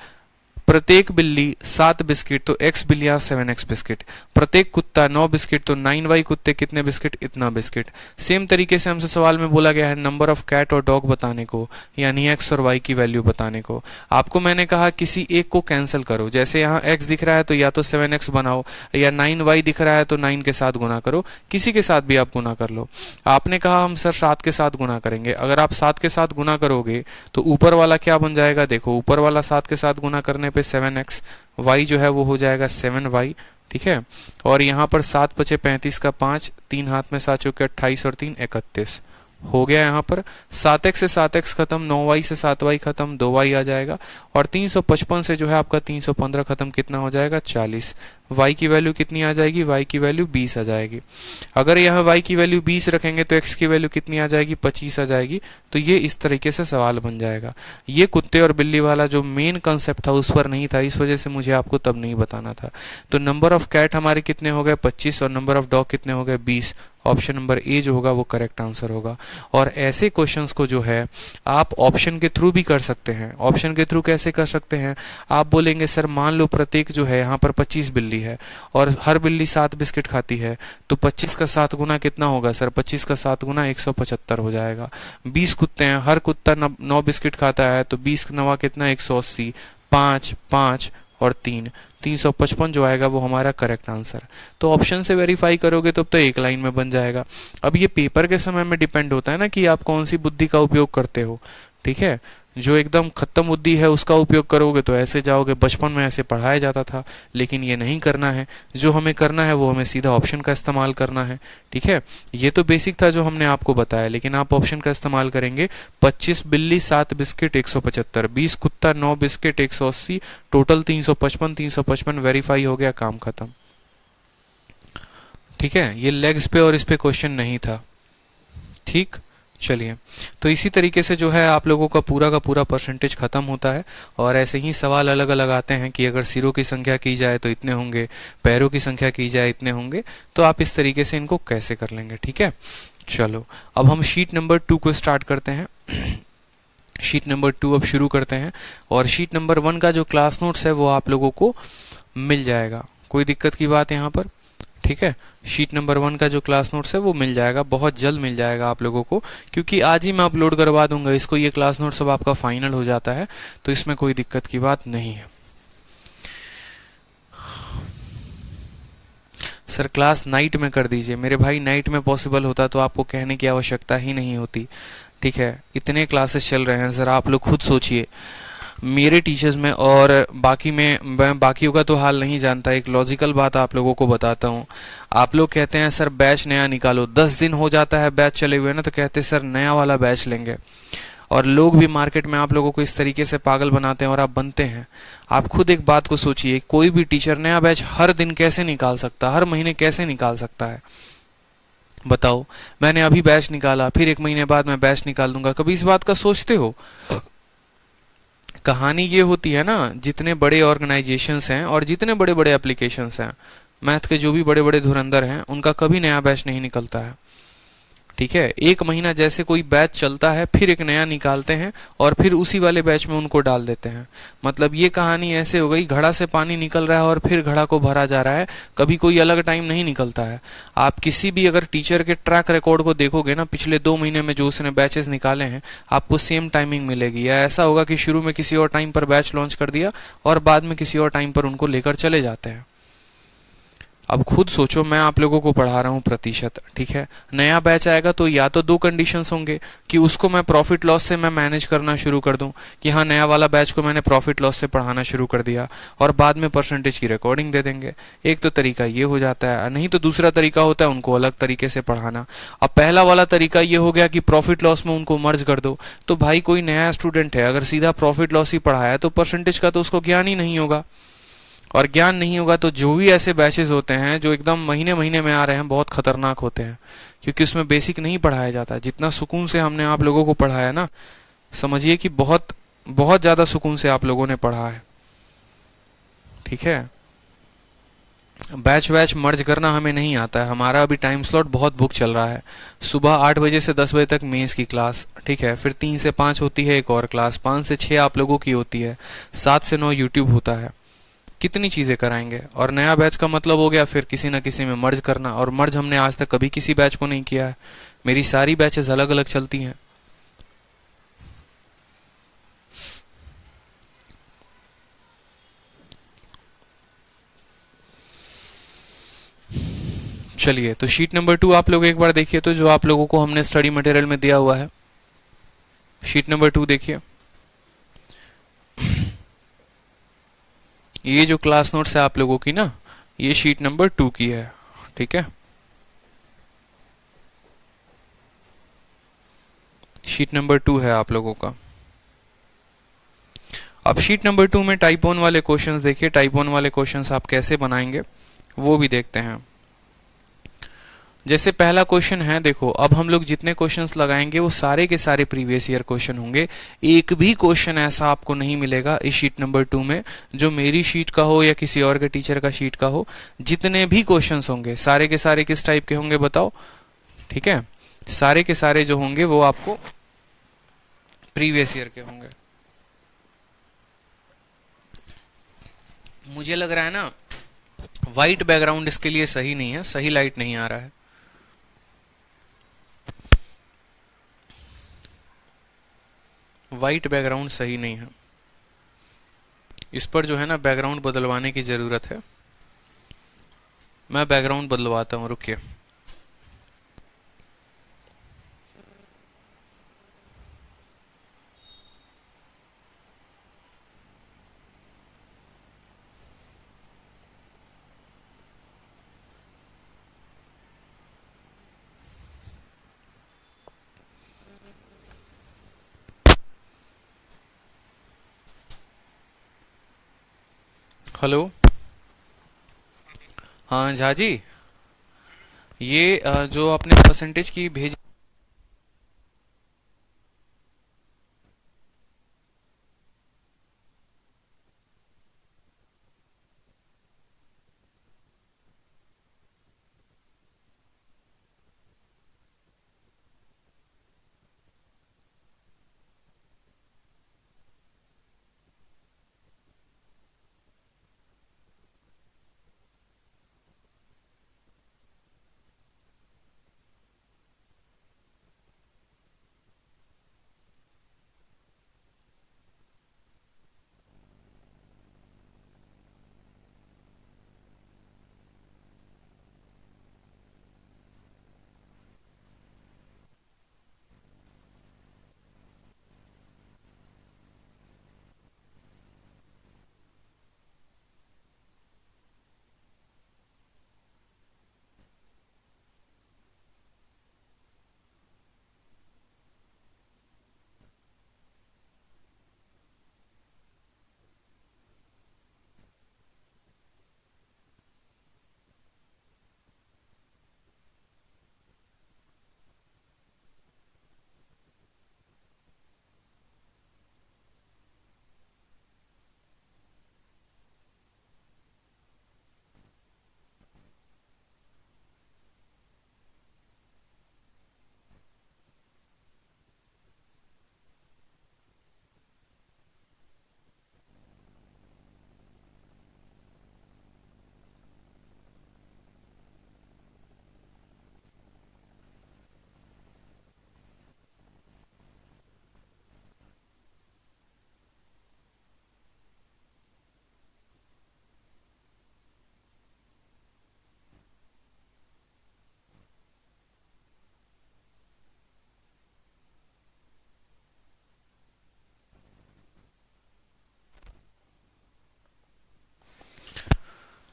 Speaker 1: प्रत्येक बिल्ली 7 बिस्किट तो x बिल्लियां 7x बिस्किट, प्रत्येक कुत्ता 9 बिस्किट तो 9y कुत्ते कितने बिस्किट, इतना बिस्किट। सेम तरीके से हमसे सवाल में बोला गया है नंबर ऑफ कैट और डॉग बताने को, यानी x और y की वैल्यू बताने को। आपको मैंने कहा किसी एक को कैंसिल करो, जैसे यहाँ x दिख रहा है तो या तो 7x बनाओ या 9y दिख रहा है तो 9 के साथ गुना करो, किसी के साथ भी आप गुना कर लो। आपने कहा हम सर 7 के साथ गुना करेंगे, अगर आप 7 के साथ गुना करोगे तो ऊपर वाला क्या बन जाएगा, देखो ऊपर वाला 7 के साथ गुना करने पे 7x, y जो है वो हो जाएगा 7y। ठीक है, और यहाँ पर 7 पचे 35 का 5, 3 हाथ में 7 चौके 28 और 3 31 हो गया। यहाँ पर 7x से 7x खत्म, 9y से 7y खत्म, 2y आ जाएगा और 355 से जो है आपका 315 खत्म, कितना हो जाएगा 40। y की वैल्यू कितनी आ जाएगी, y की वैल्यू 20 आ जाएगी। अगर यहाँ y की वैल्यू 20 रखेंगे तो x की वैल्यू कितनी आ जाएगी, 25 आ जाएगी। तो ये इस तरीके से सवाल बन जाएगा। ये कुत्ते और बिल्ली वाला जो मेन कंसेप्ट था उस पर नहीं था, इस वजह से मुझे आपको तब नहीं बताना था। तो नंबर ऑफ कैट हमारे कितने हो गए, 25 और नंबर ऑफ डॉग कितने हो गए, 20। ऑप्शन नंबर ए जो होगा वो करेक्ट आंसर होगा। और ऐसे क्वेश्चंस को जो है आप ऑप्शन के थ्रू भी कर सकते हैं। ऑप्शन के थ्रू कैसे कर सकते हैं, आप बोलेंगे सर मान लो प्रत्येक जो है यहाँ पर 25 बिल्ली है और हर बिल्ली 7 बिस्किट खाती है, तो 25 का 7 गुना कितना होगा सर, 25 का 7 गुना 175 हो जाएगा। 20 कुत्ते हैं, हर कुत्ता 9 बिस्किट खाता है, तो 20 का 9 कितना 180, 5 5 और 355 जो आएगा वो हमारा करेक्ट आंसर। तो ऑप्शन से वेरीफाई करोगे तो एक लाइन में बन जाएगा। अब ये पेपर के समय में डिपेंड होता है ना कि आप कौन सी बुद्धि का उपयोग करते हो। ठीक है, जो एकदम खत्म बुद्धि है उसका उपयोग करोगे तो ऐसे जाओगे, बचपन में ऐसे पढ़ाया जाता था, लेकिन ये नहीं करना है। जो हमें करना है वो हमें सीधा ऑप्शन का इस्तेमाल करना है। ठीक है, ये तो बेसिक था जो हमने आपको बताया, लेकिन आप ऑप्शन का इस्तेमाल करेंगे। 25 बिल्ली 7 बिस्किट 175, 20 कुत्ता 9 बिस्किट 180, टोटल 355 वेरीफाई हो गया, काम खत्म। ठीक है, ये लेग्स पे और इस पे क्वेश्चन नहीं था। ठीक, चलिए, तो इसी तरीके से जो है आप लोगों का पूरा परसेंटेज खत्म होता है। और ऐसे ही सवाल अलग अलग आते हैं कि अगर सिरों की संख्या की जाए तो इतने होंगे, पैरों की संख्या की जाए इतने होंगे, तो आप इस तरीके से इनको कैसे कर लेंगे। ठीक है, चलो अब हम शीट नंबर 2 को स्टार्ट करते हैं। शीट नंबर 2 अब शुरू करते हैं और शीट नंबर 1 का जो क्लास नोट्स है वो आप लोगों को मिल जाएगा, कोई दिक्कत की बात यहाँ पर। ठीक है, शीट नंबर 1 का जो क्लास नोट्स है वो मिल जाएगा, बहुत जल्द मिल जाएगा आप लोगों को, क्योंकि आज ही मैं अपलोड करवा दूंगा इसको। ये क्लास नोट्स अब आपका फाइनल हो जाता है, तो इसमें कोई दिक्कत की बात नहीं है। सर क्लास नाइट में कर दीजिए, मेरे भाई नाइट में पॉसिबल होता तो आपको कहने की आवश्यकता ही नहीं होती। ठीक है, इतने क्लासेस चल रहे हैं, सर आप लोग खुद सोचिए, मेरे टीचर्स में और बाकी में, बाकियों का तो हाल नहीं जानता। एक लॉजिकल बात आप लोगों को बताता हूँ। आप लोग कहते हैं सर बैच नया निकालो, 10 दिन हो जाता है बैच चले हुए ना, तो कहते हैं सर नया वाला बैच लेंगे। और लोग भी मार्केट में आप लोगों को इस तरीके से पागल बनाते हैं और आप बनते हैं। आप खुद एक बात को सोचिए, कोई भी टीचर नया बैच हर दिन कैसे निकाल सकता, हर महीने कैसे निकाल सकता है, बताओ। मैंने अभी बैच निकाला, फिर 1 महीने बाद मैं बैच निकाल दूंगा, कभी इस बात का सोचते हो? कहानी ये होती है ना, जितने बड़े ऑर्गेनाइजेशंस हैं और जितने बड़े बड़े एप्लीकेशंस हैं, मैथ के जो भी बड़े बड़े धुरंधर हैं, उनका कभी नया बैच नहीं निकलता है। ठीक है, एक महीना जैसे कोई बैच चलता है, फिर एक नया निकालते हैं और फिर उसी वाले बैच में उनको डाल देते हैं। मतलब ये कहानी ऐसे हो गई, घड़ा से पानी निकल रहा है और फिर घड़ा को भरा जा रहा है, कभी कोई अलग टाइम नहीं निकलता है। आप किसी भी अगर टीचर के ट्रैक रिकॉर्ड को देखोगे ना, पिछले 2 महीने में जो उसने बैचेस निकाले हैं, आपको सेम टाइमिंग मिलेगी। या ऐसा होगा कि शुरू में किसी और टाइम पर बैच लॉन्च कर दिया और बाद में किसी और टाइम पर उनको लेकर चले जाते हैं। अब खुद सोचो, मैं आप लोगों को पढ़ा रहा हूँ प्रतिशत, ठीक है, नया बैच आएगा तो या तो दो कंडीशंस होंगे कि उसको मैं प्रॉफिट लॉस से मैं मैनेज करना शुरू कर दूं कि हाँ नया वाला बैच को मैंने प्रॉफिट लॉस से पढ़ाना शुरू कर दिया और बाद में परसेंटेज की रिकॉर्डिंग दे देंगे। एक तो तरीका ये हो जाता है, नहीं तो दूसरा तरीका होता है उनको अलग तरीके से पढ़ाना। अब पहला वाला तरीका ये हो गया कि प्रॉफिट लॉस में उनको मर्ज कर दो। तो भाई कोई नया स्टूडेंट है, अगर सीधा प्रॉफिट लॉस ही पढ़ाया तो परसेंटेज का तो उसको ज्ञान ही नहीं होगा, और ज्ञान नहीं होगा तो जो भी ऐसे बैचेस होते हैं जो एकदम महीने महीने में आ रहे हैं, बहुत खतरनाक होते हैं, क्योंकि उसमें बेसिक नहीं पढ़ाया जाता। जितना सुकून से हमने आप लोगों को पढ़ाया ना, समझिए कि बहुत बहुत ज्यादा सुकून से आप लोगों ने पढ़ा है, ठीक है। बैच वैच मर्ज करना हमें नहीं आता है, हमारा अभी टाइम स्लॉट बहुत बुक चल रहा है। सुबह 8 बजे से 10 बजे तक मेंस की क्लास, ठीक है, फिर 3 से 5 होती है एक और क्लास, 5 से 6 आप लोगों की होती है, 7 से 9 यूट्यूब होता है। कितनी चीजें कराएंगे। और नया बैच का मतलब हो गया फिर किसी ना किसी में मर्ज करना, और मर्ज हमने आज तक कभी किसी बैच को नहीं किया है। मेरी सारी बैचेस अलग अलग चलती हैं। चलिए, तो शीट नंबर 2 आप लोग एक बार देखिए, तो जो आप लोगों को हमने स्टडी मटेरियल में दिया हुआ है, शीट नंबर 2 देखिए। ये जो क्लास नोट्स है आप लोगों की ना, ये शीट नंबर 2 की है, ठीक है। शीट नंबर 2 है आप लोगों का। अब शीट नंबर 2 में टाइप 1 वाले क्वेश्चंस देखिए। टाइप 1 वाले क्वेश्चंस आप कैसे बनाएंगे वो भी देखते हैं। जैसे पहला क्वेश्चन है, देखो अब हम लोग जितने क्वेश्चंस लगाएंगे वो सारे के सारे प्रीवियस ईयर क्वेश्चन होंगे। एक भी क्वेश्चन ऐसा आपको नहीं मिलेगा इस शीट नंबर 2 में जो मेरी शीट का हो या किसी और के टीचर का शीट का हो। जितने भी क्वेश्चंस होंगे सारे के सारे किस टाइप के होंगे बताओ, ठीक है, सारे के सारे जो होंगे वो आपको प्रीवियस ईयर के होंगे। मुझे लग रहा है ना व्हाइट बैकग्राउंड इसके लिए सही नहीं है, सही लाइट नहीं आ रहा है। व्हाइट बैकग्राउंड सही नहीं है, इस पर जो है ना बैकग्राउंड बदलवाने की जरूरत है। मैं बैकग्राउंड बदलवाता हूं, रुकिए। हेलो, हाँ झा जी, ये जो आपने परसेंटेज की भेज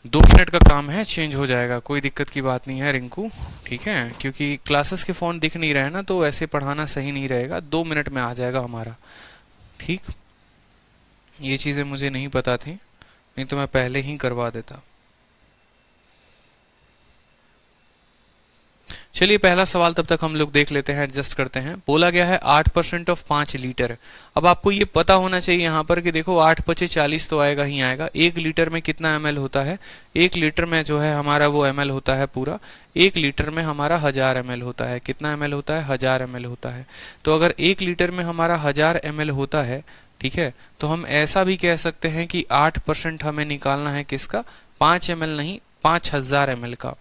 Speaker 1: 2 मिनट का काम है, चेंज हो जाएगा, कोई दिक्कत की बात नहीं है रिंकू, ठीक है, क्योंकि क्लासेस के फोन दिख नहीं रहे ना तो ऐसे पढ़ाना सही नहीं रहेगा। 2 मिनट में आ जाएगा हमारा, ठीक। ये चीजें मुझे नहीं पता थी, नहीं तो मैं पहले ही करवा देता। चलिए पहला सवाल तब तक हम लोग देख लेते हैं, एडजस्ट करते हैं। बोला गया है 8% ऑफ 5 लीटर। अब आपको ये पता होना चाहिए यहाँ पर कि देखो 8 पचे 40 तो आएगा ही आएगा। 1 लीटर में कितना ml होता है? 1 लीटर में जो है हमारा वो ml होता है पूरा, 1 लीटर में हमारा 1000 ml होता है। कितना ml होता है? 1000 ml होता है। तो अगर 1 लीटर में हमारा 1000 ml होता है, ठीक है, तो हम ऐसा भी कह सकते हैं कि 8% हमें निकालना है किसका? 5 ml नहीं, 5000 ml का।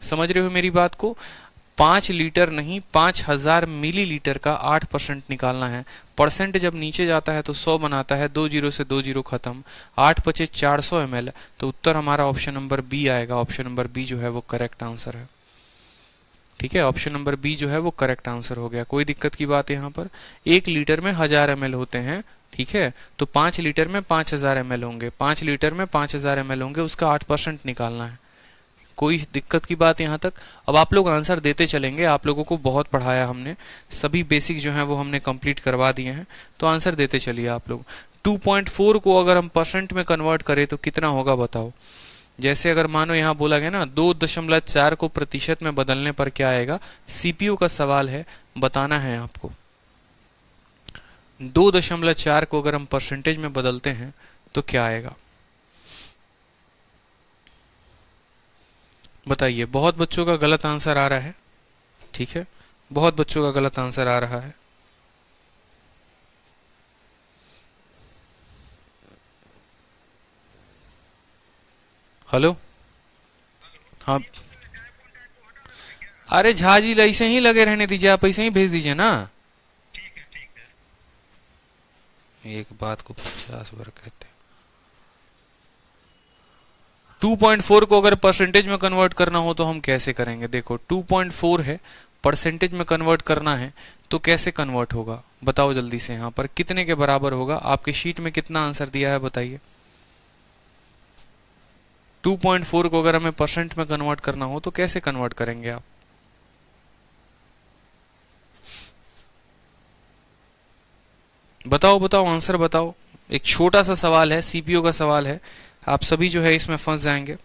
Speaker 1: समझ रहे हो मेरी बात को? 5 लीटर नहीं, 5000 मिलीलीटर का 8% निकालना है। परसेंट जब नीचे जाता है तो 100 बनाता है, 2 जीरो से 2 जीरो खत्म, 8 पचे 400 ml। तो उत्तर हमारा ऑप्शन नंबर बी आएगा। ऑप्शन नंबर बी जो है वो करेक्ट आंसर है, ठीक है। ऑप्शन नंबर बी जो है वो करेक्ट आंसर हो गया। कोई दिक्कत की बात यहाँ पर? 1 लीटर में 1000 ml होते हैं, ठीक है, तो 5 लीटर में 5000 ml होंगे। 5 लीटर में 5000 ml होंगे, उसका 8% निकालना है। कोई दिक्कत की बात यहाँ तक? अब आप लोग आंसर देते चलेंगे, आप लोगों को बहुत पढ़ाया हमने, सभी बेसिक जो है वो हमने कंप्लीट करवा दिए हैं, तो आंसर देते चलिए आप लोग। 2.4 को अगर हम परसेंट में कन्वर्ट करें तो कितना होगा बताओ? जैसे अगर मानो यहाँ बोला गया ना 2.4 को प्रतिशत में बदलने पर क्या आएगा? सीपीयू का सवाल है, बताना है आपको। 2.4 को अगर हम परसेंटेज में बदलते हैं तो क्या आएगा बताइए। बहुत बच्चों का गलत आंसर आ रहा है, ठीक है, बहुत बच्चों का गलत आंसर आ रहा है। हेलो, हाँ, अरे झा जी ऐसे ही लगे रहने दीजिए, आप ऐसे ही भेज दीजिए ना। एक बात को 50 बार कहते हैं। 2.4 को अगर परसेंटेज में कन्वर्ट करना हो तो हम कैसे करेंगे? देखो 2.4 है, परसेंटेज में कन्वर्ट करना है तो कैसे कन्वर्ट होगा बताओ जल्दी से। यहाँ पर कितने के बराबर होगा? आपके शीट में कितना आंसर दिया है बताइए। 2.4 को अगर हमें परसेंट में कन्वर्ट करना हो तो कैसे कन्वर्ट करेंगे आप? बताओ बताओ, आंसर बताओ। एक छोटा सा सवाल है, सीपीयू का सवाल है, आप सभी जो है इसमें फंस जाएंगे।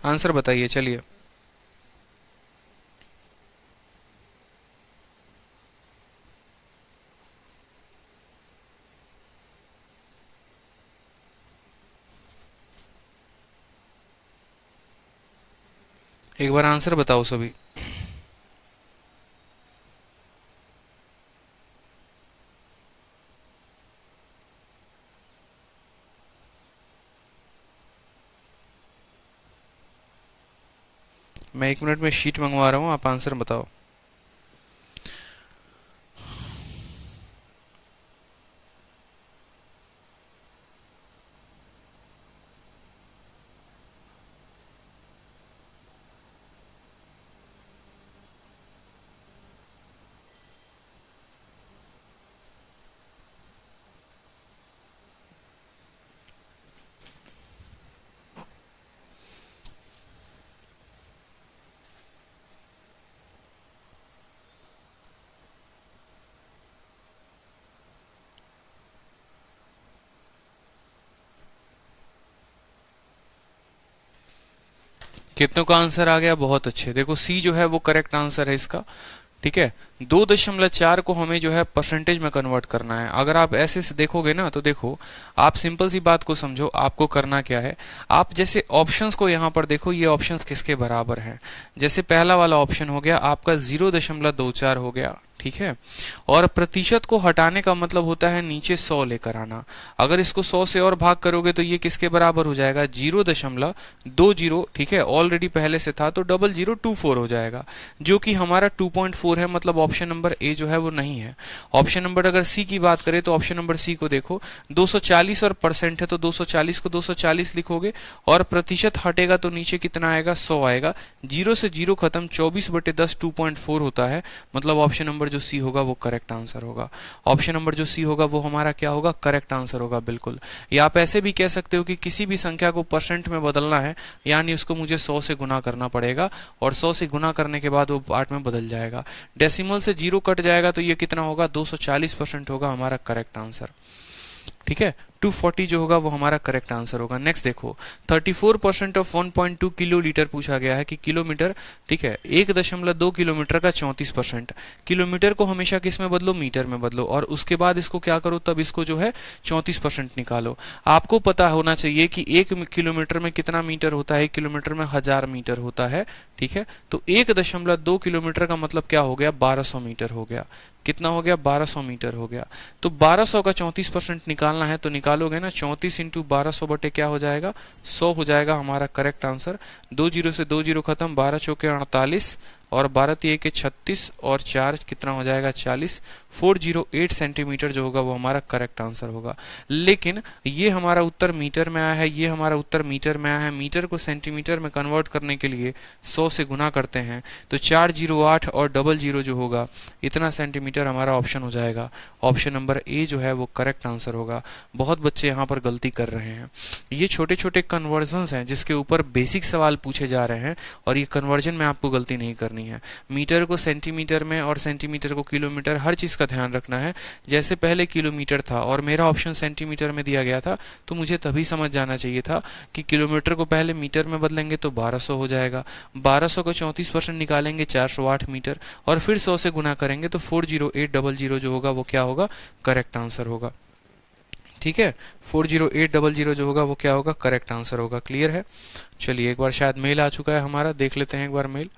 Speaker 1: आंसर बताइए चलिए। एक बार आंसर बताओ सभी। मैं 1 मिनट में शीट मंगवा रहा हूं, आप आंसर बताओ। कितनों का आंसर आ गया? बहुत अच्छे। देखो सी जो है वो करेक्ट आंसर है इसका, ठीक है। 2.4 को हमें जो है परसेंटेज में कन्वर्ट करना है। अगर आप ऐसे से देखोगे ना तो देखो, आप सिंपल सी बात को समझो, आपको करना क्या है, आप जैसे ऑप्शंस को यहाँ पर देखो, ये ऑप्शंस किसके बराबर हैं। जैसे पहला वाला ऑप्शन हो गया आपका 0.24 हो गया, ठीक है, और प्रतिशत को हटाने का मतलब होता है नीचे 100 लेकर आना। अगर इसको 100 से और भाग करोगे तो ये किसके बराबर हो जाएगा? 0.20, ठीक है, ऑलरेडी पहले से था तो 0024 हो जाएगा, जो कि हमारा 2.4 है, मतलब ऑप्शन नंबर ए जो है वो नहीं है। ऑप्शन नंबर अगर सी की बात करें तो ऑप्शन नंबर सी को देखो, 240 और परसेंट है तो 240 को 240 लिखोगे, और प्रतिशत हटेगा तो नीचे कितना आएगा? 100 आएगा। 0 से 0 खत्म, 24/10 2.4 होता है, मतलब ऑप्शन नंबर जो सी होगा वो करेक्ट आंसर होगा। ऑप्शन नंबर जो सी होगा वो हमारा क्या होगा, करेक्ट आंसर होगा बिल्कुल। या आप ऐसे भी कह सकते हो कि किसी भी संख्या को परसेंट में बदलना है, यानी उसको मुझे 100 से गुना करना पड़ेगा और 100 से गुना करने के बाद वो पार्ट में बदल जाएगा। डेसिमल से 0 कट जाएगा तो ये कितना होगा, 240% होगा हमारा करेक्ट आंसर। ठीक है, 240 जो होगा वो हमारा करेक्ट आंसर होगा। नेक्स्ट देखो, 34% ऑफ 1.2 किलोलीटर पूछा गया है कि किलोमीटर, ठीक है, 1.2 किलोमीटर का 34%। किलोमीटर को हमेशा किस में बदलो, मीटर में बदलो, और उसके बाद इसको क्या करो, तब इसको जो है 34% निकालो। आपको पता होना चाहिए कि 1 किलोमीटर में कितना मीटर होता है, 1 किलोमीटर में 1000 मीटर होता है। ठीक है, तो 1.2 किलोमीटर का मतलब क्या हो गया, 1200 मीटर हो गया। कितना हो गया, 1200 मीटर हो गया। तो 1200 का 34% निकालना है, तो निकालोगे ना, 34 इंटू 1200 बटे क्या हो जाएगा, 100 हो जाएगा हमारा करेक्ट आंसर। 2 जीरो से 2 जीरो खत्म, 12 चौके 48 और 12 तिये के 36 और 4 कितना हो जाएगा, 40। 408 सेंटीमीटर जो होगा वो हमारा करेक्ट आंसर होगा। लेकिन ये हमारा उत्तर मीटर में आया है, ये हमारा उत्तर मीटर में आया है। मीटर को सेंटीमीटर में कन्वर्ट करने के लिए 100 से गुना करते हैं, तो 408 और 00 जो होगा इतना सेंटीमीटर हमारा ऑप्शन हो जाएगा। ऑप्शन नंबर ए जो है वो करेक्ट आंसर होगा। बहुत बच्चे यहाँ पर गलती कर रहे हैं। ये छोटे छोटे कन्वर्जन्स हैं जिसके ऊपर बेसिक सवाल पूछे जा रहे हैं, और ये कन्वर्जन में आपको गलती नहीं करनी है। मीटर को सेंटीमीटर में और सेंटीमीटर को किलोमीटर, हर चीज का ध्यान रखना है। जैसे पहले किलोमीटर था और मेरा ऑप्शन सेंटीमीटर में दिया गया था, तो मुझे तभी समझ जाना चाहिए था कि किलोमीटर को पहले मीटर में बदलेंगे तो 1200 हो जाएगा। 1200 का 34% निकालेंगे 408 मीटर, और फिर 100 से गुना करेंगे तो 40800 जो होगा वो क्या होगा, करेक्ट आंसर होगा। ठीक है, 40800 जो होगा वो क्या होगा, करेक्ट आंसर होगा। क्लियर है? चलिए, एक बार शायद मेल आ चुका है हमारा, देख लेते हैं एक बार मेल।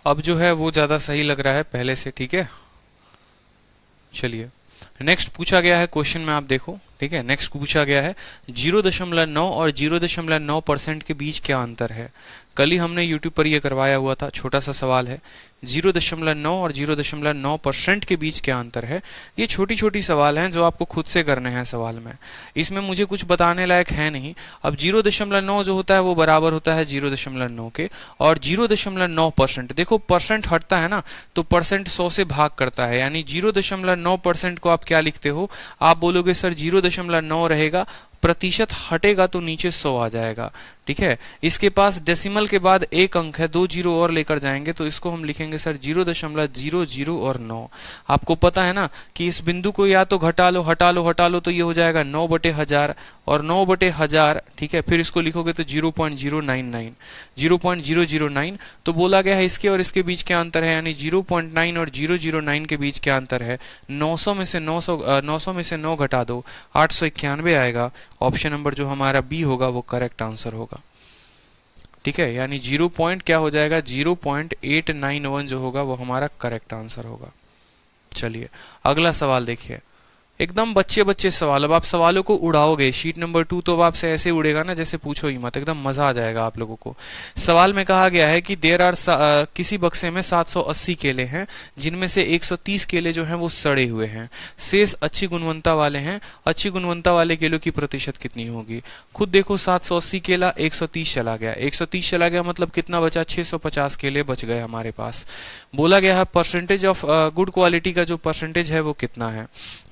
Speaker 1: अब जो है वो ज्यादा सही लग रहा है पहले से। ठीक है, चलिए नेक्स्ट पूछा गया है क्वेश्चन में, आप देखो। ठीक है, नेक्स्ट पूछा गया है 0.9 और 0.9% के बीच क्या अंतर है। कल ही हमने YouTube पर यह करवाया हुआ था, छोटा सा सवाल है। 0.9 और 0.9% के बीच क्या अंतर है। ये छोटी छोटी सवाल हैं जो आपको खुद से करने हैं सवाल में, इसमें मुझे कुछ बताने लायक है नहीं। अब 0.9 जो होता है वो बराबर होता है 0.9 के, और 0.9%, देखो परसेंट हटता है ना, तो परसेंट 100 से भाग करता है, यानी 0.9% को आप क्या लिखते हो, आप बोलोगे सर 0.9 रहेगा, प्रतिशत हटेगा तो नीचे 100 आ जाएगा। ठीक है, इसके पास डेसिमल के बाद एक अंक है, 2 जीरो और लेकर जाएंगे तो इसको हम लिखेंगे सर 0.00 और 9। आपको पता है ना कि इस बिंदु को या तो घटा लो हटा लो हटा लो, तो ये हो जाएगा 9/1000 और 9/1000। ठीक है, फिर इसको लिखोगे तो 0.099, 0.009। तो बोला गया है इसके और इसके बीच क्या अंतर है, यानी 0.9 और 009 के बीच क्या अंतर है। 900 में से 9 घटा दो, 891 आएगा। ऑप्शन नंबर जो हमारा बी होगा वो करेक्ट आंसर होगा। ठीक है, यानी 0 पॉइंट क्या हो जाएगा, 0.891 जो होगा वो हमारा करेक्ट आंसर होगा। चलिए अगला सवाल देखिए, एकदम बच्चे बच्चे सवाल। अब आप सवालों को उड़ाओगे, शीट नंबर 2 तो अब आपसे ऐसे उड़ेगा ना जैसे पूछो ही मत, एकदम मजा आ जाएगा आप लोगों को। सवाल में कहा गया है कि देर आर किसी बक्से में 780 केले हैं, जिनमें से 130 केले जो हैं वो सड़े हुए हैं, शेष अच्छी गुणवत्ता वाले हैं। अच्छी गुणवत्ता वाले केलों की प्रतिशत कितनी होगी। खुद देखो, 780 केला 130 चला गया, 130 चला गया मतलब कितना बचा, 650 केले बच गए हमारे पास। बोला गया है परसेंटेज ऑफ गुड क्वालिटी का जो परसेंटेज है वो कितना है।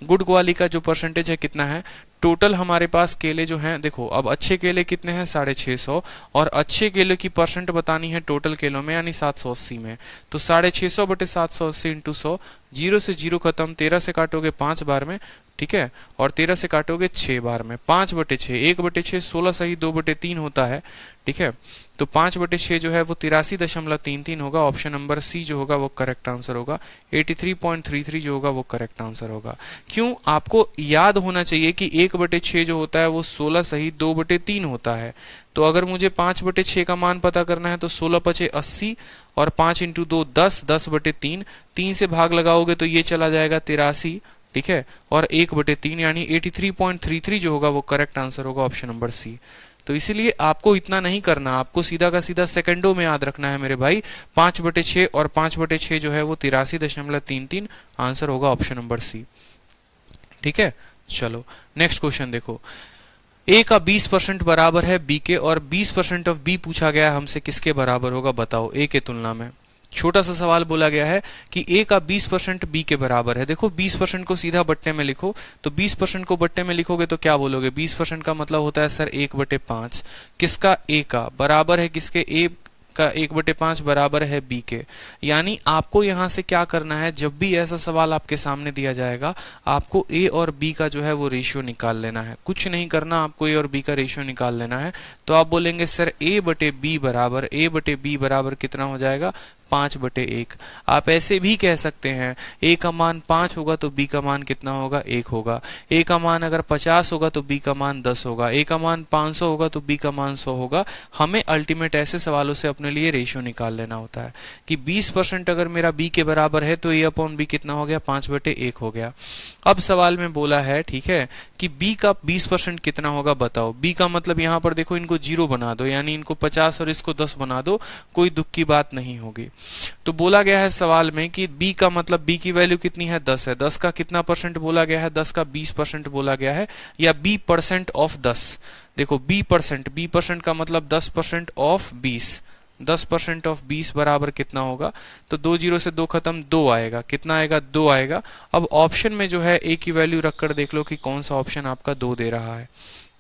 Speaker 1: गुड क्वालिटी का जो परसेंटेज है कितना है, टोटल हमारे पास केले जो हैं, देखो अब अच्छे केले कितने हैं, 650, और अच्छे केले की परसेंट बतानी है टोटल केलों में, यानी 780 में। तो 650 बटे 780 इंटू 100, 0 से 0 खत्म, 13 से काटोगे 5 बार में, ठीक है, और 13 से काटोगे 6 बार में, 5/6, 1/6 16 सही 2/3 होता है। ठीक है, तो 5/6 जो है वो 83.33 होगा। ऑप्शन नंबर सी जो होगा वो करेक्ट आंसर होगा। 83.33 जो होगा वो करेक्ट आंसर होगा। क्यों? आपको याद होना चाहिए कि 1/6 जो होता है वो 16 सही 2/3 होता है। तो अगर मुझे 5/6 का मान पता करना है तो 16×5 80 और 5 × 2 10, 10/3, 3 से भाग लगाओगे तो ये चला जाएगा 83। ठीक है, और 1/3 यानी 83.33 जो होगा वो करेक्ट आंसर होगा, ऑप्शन नंबर सी। तो इसीलिए आपको इतना नहीं करना, आपको सीधा का सीधा सेकंडों में याद रखना है मेरे भाई। 5/6 और 5/6 जो है वो 83.33 आंसर होगा, ऑप्शन नंबर सी। ठीक है, चलो नेक्स्ट क्वेश्चन देखो। ए का 20% बराबर है बी के, और 20% ऑफ बी पूछा गया है हमसे, किसके बराबर होगा बताओ ए के तुलना में। छोटा सा सवाल बोला गया है कि ए का 20% बी के बराबर है। देखो 20% को सीधा बट्टे में लिखो, तो 20% को बट्टे में लिखोगे तो क्या बोलोगे? 20% का मतलब होता है सर 1/5। किसका? ए का। बराबर है किसके? ए का 1/5 बराबर है बी के। यानी आपको यहां से क्या करना है, जब भी ऐसा सवाल आपके सामने दिया जाएगा आपको ए और बी का जो है वो रेशियो निकाल लेना है। कुछ नहीं करना, आपको ए और बी का रेशियो निकाल लेना है। तो आप बोलेंगे सर A/B बराबर कितना हो जाएगा? 5/1। आप ऐसे भी कह सकते हैं ए का मान 5 होगा तो बी का मान कितना होगा? 1 होगा। ए का मान अगर 50 होगा तो बी का मान 10 होगा। ए का मान 500 होगा तो बी का मान 100 होगा। हमें अल्टीमेट ऐसे सवालों से अपने लिए रेशियो निकाल लेना होता है कि 20% अगर मेरा बी के बराबर है तो A/B कितना हो गया? 5/1 हो गया। अब सवाल में बोला है, ठीक है, कि बी का 20% कितना होगा बताओ। बी का मतलब यहां पर देखो, इनको 0 बना दो, यानी इनको 50 और इसको 10 बना दो, कोई दुख की बात नहीं होगी। तो बोला गया है सवाल में कि बी का मतलब बी की वैल्यू कितनी है? 10 है। 10 का कितना परसेंट बोला गया है? 10 का 20% बोला गया है, या B% ऑफ 10। देखो B% का मतलब 10% ऑफ 20। 10% ऑफ 20 बराबर कितना होगा? तो 2 0 से 2 खत्म, 2 आएगा। कितना आएगा? 2 आएगा। अब ऑप्शन में जो है ए की वैल्यू रखकर देख लो कि कौन सा ऑप्शन आपका 2 दे रहा है।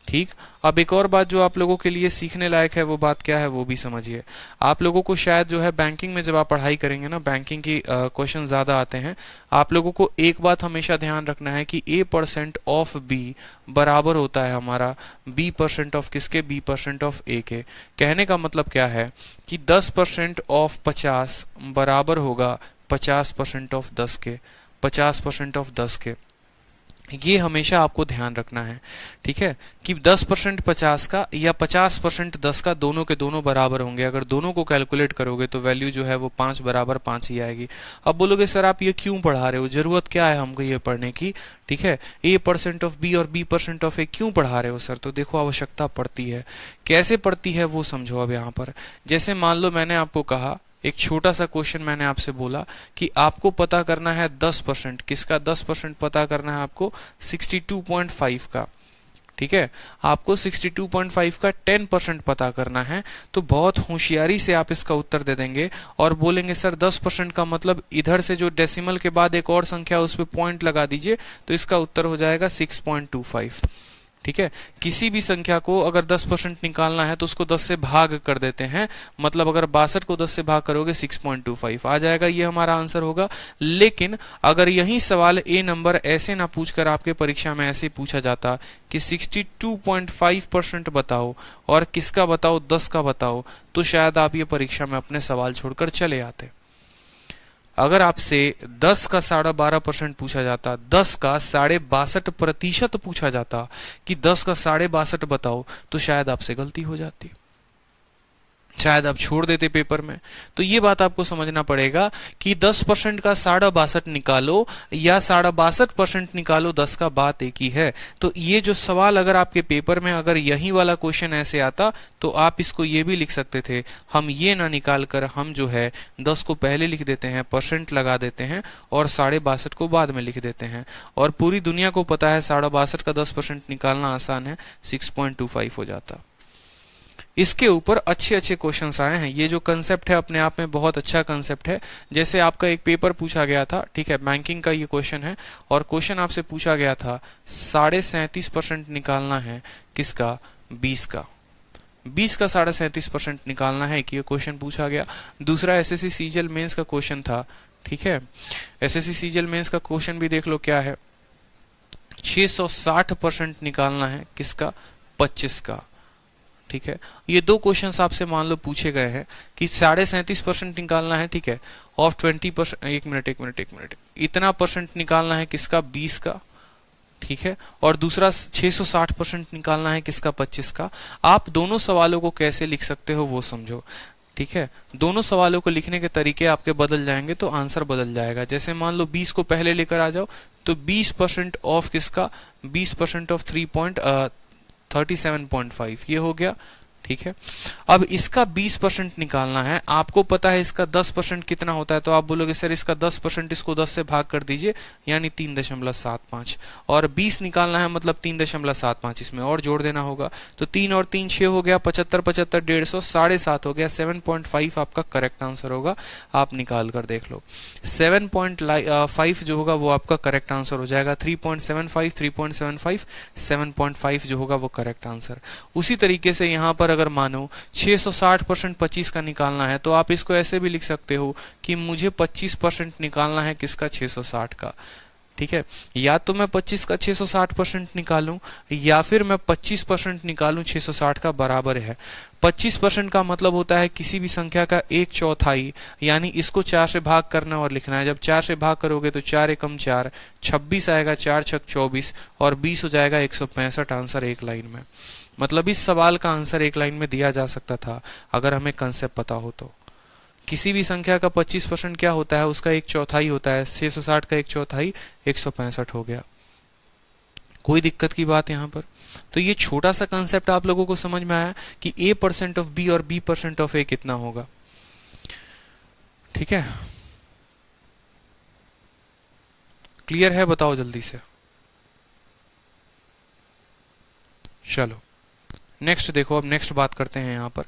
Speaker 1: ठीक। अब एक और बात जो आप लोगों के लिए सीखने लायक है, वो बात क्या है वो भी समझिए। आप लोगों को शायद जो है बैंकिंग में जब आप पढ़ाई करेंगे ना, बैंकिंग की क्वेश्चन ज्यादा आते हैं। आप लोगों को एक बात हमेशा ध्यान रखना है कि A% ऑफ बी बराबर होता है हमारा B% ऑफ किसके? B% ऑफ ए के। कहने का मतलब क्या है कि 10% ऑफ 50 बराबर होगा 50% ऑफ 10 के। 50% ऑफ 10 के, ये हमेशा आपको ध्यान रखना है। ठीक है, कि 10% 50 का या 50% 10 का, दोनों के दोनों बराबर होंगे। अगर दोनों को कैलकुलेट करोगे तो वैल्यू जो है वो 5 बराबर 5 ही आएगी। अब बोलोगे सर आप ये क्यों पढ़ा रहे हो, जरूरत क्या है हमको ये पढ़ने की? ठीक है, A% ऑफ बी और B% ऑफ ए क्यों पढ़ा रहे हो सर? तो देखो आवश्यकता पड़ती है। कैसे पड़ती है वो समझो। अब यहाँ पर जैसे मान लो मैंने आपको कहा, एक छोटा सा क्वेश्चन मैंने आपसे बोला कि आपको पता करना है 10%। किसका 10% पता करना है आपको? 62.5 का। ठीक है, आपको 62.5 का 10% पता करना है। तो बहुत होशियारी से आप इसका उत्तर दे देंगे और बोलेंगे सर 10% का मतलब इधर से जो डेसिमल के बाद एक और संख्या उस पर पॉइंट लगा दीजिए, तो इसका उत्तर हो जाएगा 6.25। ठीक है, किसी भी संख्या को अगर 10% निकालना है तो उसको 10 से भाग कर देते हैं। मतलब अगर 62 को 10 से भाग करोगे 6.25 आ जाएगा, ये हमारा आंसर होगा। लेकिन अगर यही सवाल ए नंबर ऐसे ना पूछकर आपके परीक्षा में ऐसे पूछा जाता कि 62.5% बताओ और किसका बताओ? 10 का बताओ, तो शायद आप ये परीक्षा में अपने सवाल छोड़कर चले आते। अगर आपसे 10 का 12.5% पूछा जाता, 10 का 62.5% पूछा जाता कि 10 का 62.5 बताओ, तो शायद आपसे गलती हो जाती, शायद आप छोड़ देते पेपर में। तो ये बात आपको समझना पड़ेगा कि 10% का 62.5 निकालो या 62.5% निकालो, 10 का बात एक ही है। तो ये जो सवाल अगर आपके पेपर में अगर यही वाला क्वेश्चन ऐसे आता तो आप इसको ये भी लिख सकते थे, हम ये ना निकाल कर हम जो है 10 को पहले लिख देते हैं, परसेंट लगा देते हैं और 62.5 को बाद में लिख देते हैं। और पूरी दुनिया को पता है 62.5 का 10% निकालना आसान है, 6.25 हो जाता। इसके ऊपर अच्छे अच्छे क्वेश्चंस आए हैं। ये जो कंसेप्ट है अपने आप में बहुत अच्छा कंसेप्ट है। जैसे आपका एक पेपर पूछा गया था, ठीक है, बैंकिंग का ये क्वेश्चन है, और क्वेश्चन आपसे पूछा गया था 37.5% निकालना है किसका? 20 का। 20 का 37.5% निकालना है कि ये क्वेश्चन पूछा गया। दूसरा एसएससी सीजीएल मेंस का क्वेश्चन था। ठीक है, एसएससी सीजीएल मेंस का क्वेश्चन भी देख लो क्या है। 660% निकालना है किसका? 25 का। ठीक है, ये दो क्वेश्चंस आपसे मान लो पूछे गए हैं कि 37.5% निकालना है, ठीक है, ऑफ 20%, एक मिनट, इतना परसेंट निकालना है किसका? 20 का, ठीक है, और दूसरा 660% निकालना है किसका? 25 का। आप दोनों सवालों को कैसे लिख सकते हो वो समझो, ठीक है। दोनों सवालों को लिखने के तरीके आपके बदल जाएंगे तो आंसर बदल जाएगा। जैसे मान लो 20 को पहले लेकर आ जाओ तो 20% ऑफ किसका? 20% ऑफ 37.5 ये हो गया, ठीक है। अब इसका 20% निकालना है, आपको पता है इसका 10% कितना होता है, तो आप बोलोगे सर इसका 10% इसको 10 से भाग कर दीजिए, यानी 3.75, और 20 निकालना है मतलब 3.75 इसमें और जोड़ देना होगा, तो 3 और 3 6 हो गया, 75 75 150 7.5 हो गया, 7.5 आपका करेक्ट आंसर होगा। आप निकाल कर देख लो, 7.5 जो होगा वो आपका करेक्ट आंसर हो जाएगा। 3.75 3.75 7.5 जो होगा वो करेक्ट आंसर। उसी तरीके से यहाँ पर अगर मानो 660% 25 का निकालना है तो आप इसको ऐसे भी लिख सकते हो कि मुझे 25% निकालना है किसका? 660 का, ठीक है। या तो मैं 25 का 660% निकालूं या फिर मैं 25% निकालूं 660 का, बराबर है। 25% का मतलब होता है किसी भी संख्या का 1/4, यानी इसको 4 से भाग करना और लिखना है। जब 4 से भाग करोगे तो 4 एकम 4, 26 आएगा, 4 छक 24 और 20 हो जाएगा 165। आंसर एक लाइन में, मतलब इस सवाल का आंसर एक लाइन में दिया जा सकता था अगर हमें कंसेप्ट पता हो तो। किसी भी संख्या का 25% क्या होता है? उसका 1/4 होता है। 660 का 1/4 165 हो गया। कोई दिक्कत की बात यहां पर? तो ये छोटा सा कंसेप्ट आप लोगों को समझ में आया कि a% ऑफ b और b% ऑफ a कितना होगा, ठीक है। क्लियर है? बताओ जल्दी से। चलो नेक्स्ट देखो, अब नेक्स्ट बात करते हैं यहाँ पर,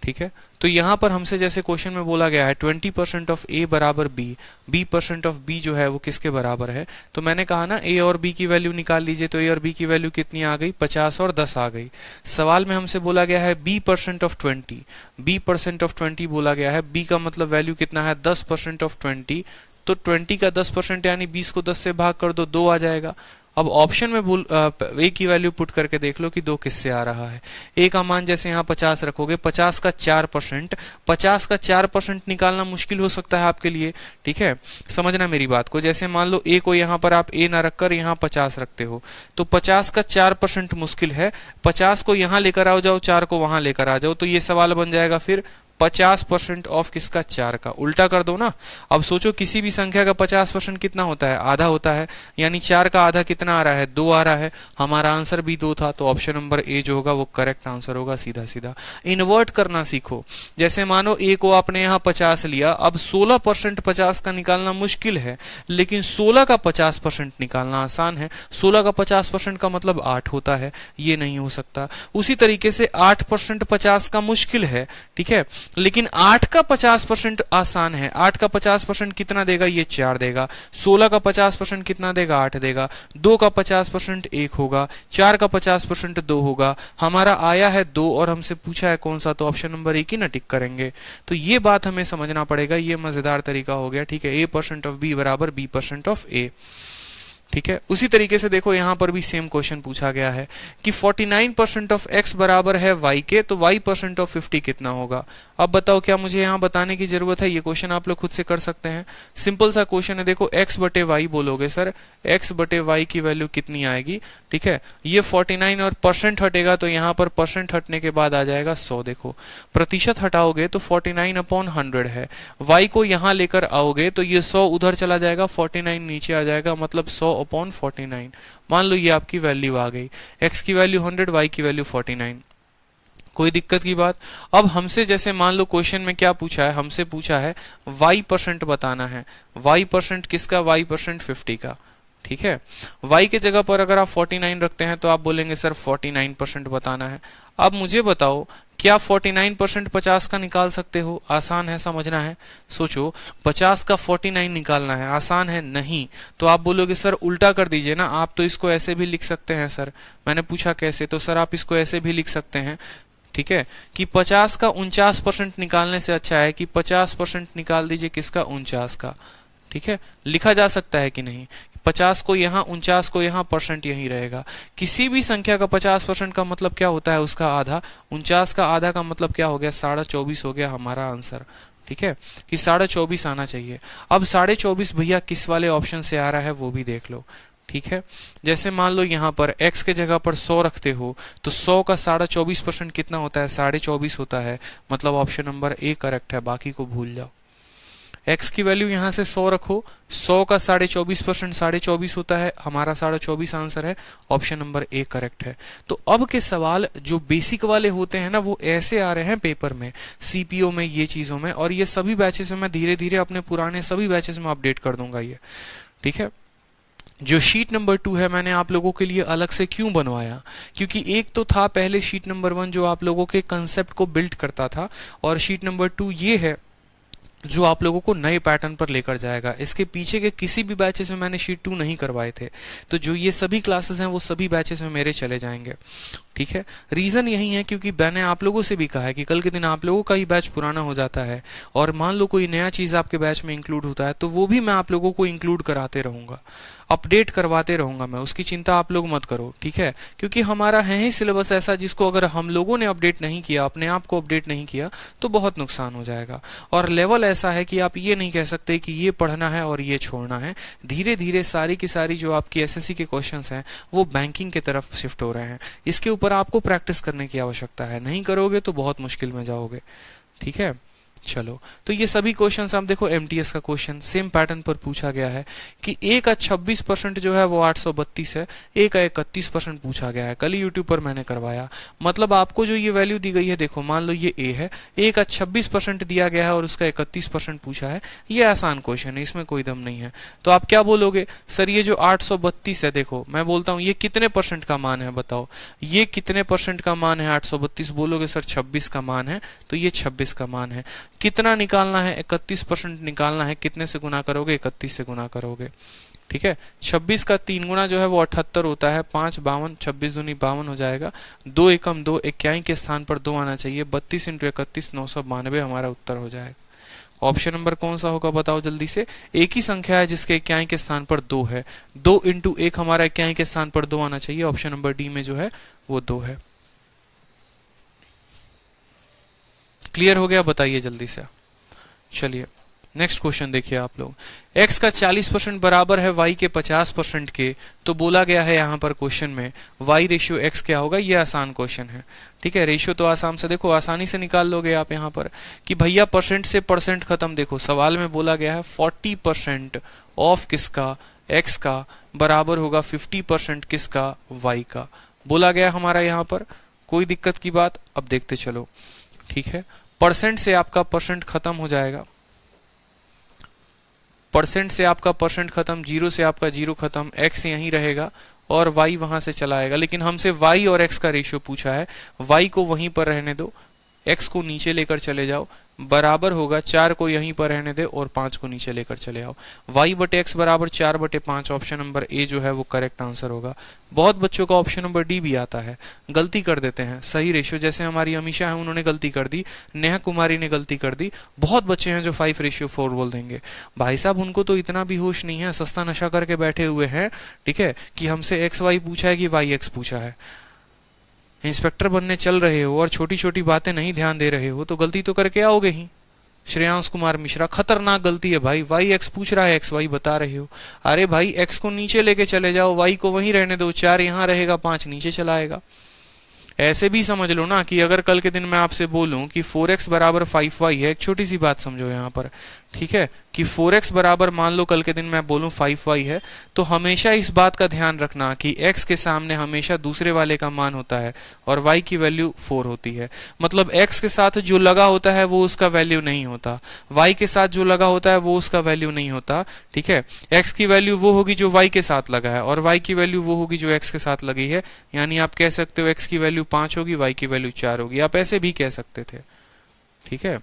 Speaker 1: ठीक है। तो यहाँ पर हमसे जैसे क्वेश्चन में बोला गया है 20% ऑफ a बराबर b, b% ऑफ b जो है वो किसके बराबर है? तो मैंने कहा ना a और b की वैल्यू निकाल लीजिए, तो a और b की वैल्यू कितनी आ गई? 50 और 10 आ गई। सवाल में हमसे बोला गया है b% ऑफ 20, b% ऑफ 20 बोला गया है। b का मतलब वैल्यू कितना है? 10% ऑफ 20, तो 20 का 10% यानी 20 को 10 से भाग कर दो, 2 आ जाएगा। अब ऑप्शन में ए की वैल्यू पुट करके देख लो कि 2 किससे आ रहा है। ए का मान जैसे यहाँ 50 रखोगे, 50 का 4%, 50 का 4% निकालना मुश्किल हो सकता है आपके लिए, ठीक है। समझना मेरी बात को, जैसे मान लो ए को यहाँ पर आप ए ना रखकर यहाँ 50 रखते हो, तो 50 का 4% मुश्किल है। 50 को यहाँ लेकर आओ जाओ, 4 को वहां लेकर आ जाओ, तो ये सवाल बन जाएगा फिर 50% ऑफ किसका? 4 का। उल्टा कर दो ना। अब सोचो किसी भी संख्या का 50% कितना होता है? आधा होता है, यानी 4 का आधा कितना आ रहा है? 2 आ रहा है। हमारा आंसर भी 2 था, तो ऑप्शन नंबर ए जो होगा वो करेक्ट आंसर होगा। सीधा सीधा इन्वर्ट करना सीखो। जैसे मानो ए को आपने यहाँ 50 लिया, अब 16% 50 का निकालना मुश्किल है, लेकिन 16 का 50% निकालना आसान है। 16 का 50% का मतलब 8 होता है, ये नहीं हो सकता। उसी तरीके से 8% 50 का मुश्किल है, ठीक है, लेकिन 8 का 50% आसान है। 8 का 50% कितना देगा? ये 4 देगा। 16 का 50% कितना देगा? 8 देगा। 2 का 50% 1 होगा। 4 का 50% 2 होगा। हमारा आया है 2 और हमसे पूछा है कौन सा, तो ऑप्शन नंबर 1 ही ना टिक करेंगे। तो ये बात हमें समझना पड़ेगा। ये मजेदार तरीका हो गया, ठीक है। a% ऑफ b बराबर b% ऑफ a, ठीक है। उसी तरीके से देखो यहां पर भी सेम क्वेश्चन पूछा गया है कि 49% ऑफ x बराबर है y के, तो y% ऑफ 50 कितना होगा? अब बताओ, क्या मुझे यहां बताने की जरूरत है? ये क्वेश्चन आप लोग खुद से कर सकते हैं। सिंपल सा क्वेश्चन है। देखो x बटे y बोलोगे, सर x बटे y की वैल्यू कितनी आएगी, ठीक है। ये 49 और परसेंट हटेगा, तो यहाँ पर परसेंट हटने के बाद आ जाएगा 100। देखो प्रतिशत हटाओगे तो 49/100 है। y को यहाँ लेकर आओगे तो ये 100 उधर चला जाएगा, 49 नीचे आ जाएगा, मतलब 100/49। मान लो ये आपकी वैल्यू आ गई। x की वैल्यू 100, y की वैल्यू 49। कोई दिक्कत की बात? अब हमसे जैसे मान लो क्वेश्चन में क्या पूछा है? हमसे पूछा है y% बताना है। y% किसका? y% 50 का, ठीक है। y के जगह पर अगर आप 49 रखते हैं तो आप बोलेंगे सर 49% बताना है। अब मुझे बताओ, क्या 49% 50 का निकाल सकते हो? आसान है, समझना है। सोचो 50 का 49 निकालना है, आसान है? नहीं। तो आप बोलोगे सर उल्टा कर दीजिए ना। आप तो इसको ऐसे भी लिख सकते हैं। सर मैंने पूछा कैसे, तो सर आप इसको ऐसे भी लिख सकते हैं, ठीक है, कि 50 का 49% निकालने से अच्छा है कि 50% निकाल दीजिए किसका? 49 का, ठीक है। लिखा जा सकता है कि नहीं? 50 को यहाँ, 49 को यहाँ, परसेंट यहीं रहेगा। किसी भी संख्या का 50% का मतलब क्या होता है, उसका आधा। 49 का आधा का मतलब क्या हो गया, 24.5 हो गया हमारा आंसर। ठीक है, कि 24.5 आना चाहिए। अब 24.5 भैया किस वाले ऑप्शन से आ रहा है वो भी देख लो। ठीक है, जैसे मान लो यहाँ पर x के जगह पर 100 रखते हो तो 100 का 24.5% कितना होता है, 24.5 होता है। मतलब ऑप्शन नंबर ए करेक्ट है, बाकी को भूल जाओ। x की वैल्यू यहां से 100 रखो, 100 का 24.5% 24.5 होता है, हमारा 24.5 आंसर है। ऑप्शन नंबर ए करेक्ट है। तो अब के सवाल जो बेसिक वाले होते हैं ना, वो ऐसे आ रहे हैं पेपर में, सीपीओ में, ये चीजों में। और ये सभी बैचेस में मैं धीरे धीरे अपने पुराने सभी बैचेस में अपडेट कर दूंगा ये। ठीक है, जो शीट नंबर 2 है मैंने आप लोगों के लिए अलग से क्यों बनवाया, क्योंकि एक तो था पहले शीट नंबर 1 जो आप लोगों के कंसेप्ट को बिल्ड करता था, और शीट नंबर 2 ये है जो आप लोगों को नए पैटर्न पर लेकर जाएगा। इसके पीछे के किसी भी बैचेस में मैंने शीट 2 नहीं करवाए थे, तो जो ये सभी क्लासेस हैं वो सभी बैचेस में मेरे चले जाएंगे। ठीक है, रीजन यही है क्योंकि मैंने आप लोगों से भी कहा है कि कल के दिन आप लोगों का ही बैच पुराना हो जाता है और मान लो कोई नया चीज आपके बैच में इंक्लूड होता है तो वो भी मैं आप लोगों को इंक्लूड कराते रहूंगा, अपडेट करवाते रहूंगा मैं, उसकी चिंता आप लोग मत करो। ठीक है, क्योंकि हमारा है ही सिलेबस ऐसा जिसको अगर हम लोगों ने अपडेट नहीं किया, अपने आप को अपडेट नहीं किया, तो बहुत नुकसान हो जाएगा। और लेवल ऐसा है कि आप ये नहीं कह सकते कि ये पढ़ना है और ये छोड़ना है। धीरे धीरे सारी की सारी जो आपकी एसएससी के क्वेश्चंस हैं वो बैंकिंग की तरफ शिफ्ट हो रहे हैं। इसके ऊपर आपको प्रैक्टिस करने की आवश्यकता है, नहीं करोगे तो बहुत मुश्किल में जाओगे। ठीक है, चलो, तो ये सभी क्वेश्चंस आप देखो, एमटीएस का क्वेश्चन सेम पैटर्न पर पूछा गया है कि ए का 26% जो है वो 832 है, ए का 31% पूछा गया है। कल ही यूट्यूब पर मैंने करवाया। मतलब आपको जो ये वैल्यू दी गई है, देखो मान लो ये ए है, ए का 26% दिया गया है और उसका 31% पूछा है। ये आसान क्वेश्चन है, इसमें कोई दम नहीं है। तो आप क्या बोलोगे, सर ये जो 832 है, देखो मैं बोलता हूँ ये कितने परसेंट का मान है, बताओ ये कितने परसेंट का मान है 832? बोलोगे सर 26 का मान है, तो ये 26 का मान है। कितना निकालना है, 31% निकालना है। कितने से गुना करोगे, 31 से गुना करोगे। ठीक है, 26 का 3 गुना जो है वो 78 होता है, 5 52, 26 दूनी 52 हो जाएगा। 2 एकम 2, इक्याई के स्थान पर 2 आना चाहिए। 32 × 31 992 हमारा उत्तर हो जाएगा। ऑप्शन नंबर कौन सा होगा बताओ जल्दी से। एक ही संख्या है जिसके इक्याई के स्थान पर 2 है, 2 × 1 हमारा इक्याई के स्थान पर 2 आना चाहिए। ऑप्शन नंबर डी में जो है वो 2 है। क्लियर हो गया, बताइए जल्दी से। चलिए नेक्स्ट क्वेश्चन देखिए आप लोग। x का 40% बराबर है y के 50% के, तो बोला गया है यहाँ पर क्वेश्चन में y रेशियो x क्या होगा। ये आसान क्वेश्चन है। ठीक है, रेशियो तो आसान से देखो आसानी से निकाल लोगे आप यहाँ पर कि भैया परसेंट से परसेंट खत्म। देखो सवाल में बोला गया है 40% ऑफ किसका, x का, बराबर होगा 50% किसका, y का। बोला गया हमारा यहाँ पर, कोई दिक्कत की बात। अब देखते चलो। ठीक है, परसेंट से आपका परसेंट खत्म हो जाएगा, परसेंट से आपका परसेंट खत्म, जीरो से आपका जीरो खत्म, x यहीं रहेगा और y वहां से चला आएगा। लेकिन हमसे y और x का रेशियो पूछा है, y को वहीं पर रहने दो, x को नीचे लेकर चले जाओ, बराबर होगा 4 को यहीं पर रहने दे और 5 को नीचे लेकर चले आओ। y बटे x बराबर 4/5। ऑप्शन नंबर ए जो है वो करेक्ट आंसर होगा। बहुत बच्चों का ऑप्शन नंबर डी भी आता है, गलती कर देते हैं। सही रेशियो, जैसे हमारी अमीशा है उन्होंने गलती कर दी, नेहा कुमारी ने गलती कर दी। बहुत बच्चे हैं जो 5:4 बोल देंगे। भाई साहब उनको तो इतना भी होश नहीं है, सस्ता नशा करके बैठे हुए हैं। ठीक है, कि हमसे XY पूछा है कि YX पूछा है। इंस्पेक्टर बनने चल रहे हो और छोटी छोटी बातें नहीं ध्यान दे रहे हो तो गलती तो करके आओगे ही। श्रेयांश कुमार मिश्रा, खतरनाक गलती है भाई। YX पूछ रहा है, XY बता रहे हो। अरे भाई x को नीचे लेके चले जाओ, y को वहीं रहने दो, 4 यहां रहेगा, 5 नीचे चला आएगा। ऐसे भी समझ लो ना कि अगर कल के दिन मैं आपसे बोलूं कि 4x बराबर 5y है, एक छोटी सी बात समझो यहाँ पर। ठीक है, कि 4x बराबर मान लो कल के दिन मैं बोलूं 5y है, तो हमेशा इस बात का ध्यान रखना कि x के सामने हमेशा दूसरे वाले का मान होता है और y की वैल्यू 4 होती है। मतलब x के साथ जो लगा होता है वो उसका वैल्यू नहीं होता, y के साथ जो लगा होता है वो उसका वैल्यू नहीं होता। ठीक है, x की वैल्यू वो होगी जो y के साथ लगा है और y की वैल्यू वो होगी जो x के साथ लगी है। यानी आप कह सकते हो x की वैल्यू 5 होगी, y की वैल्यू 4 होगी। आप ऐसे भी कह सकते थे। ठीक है,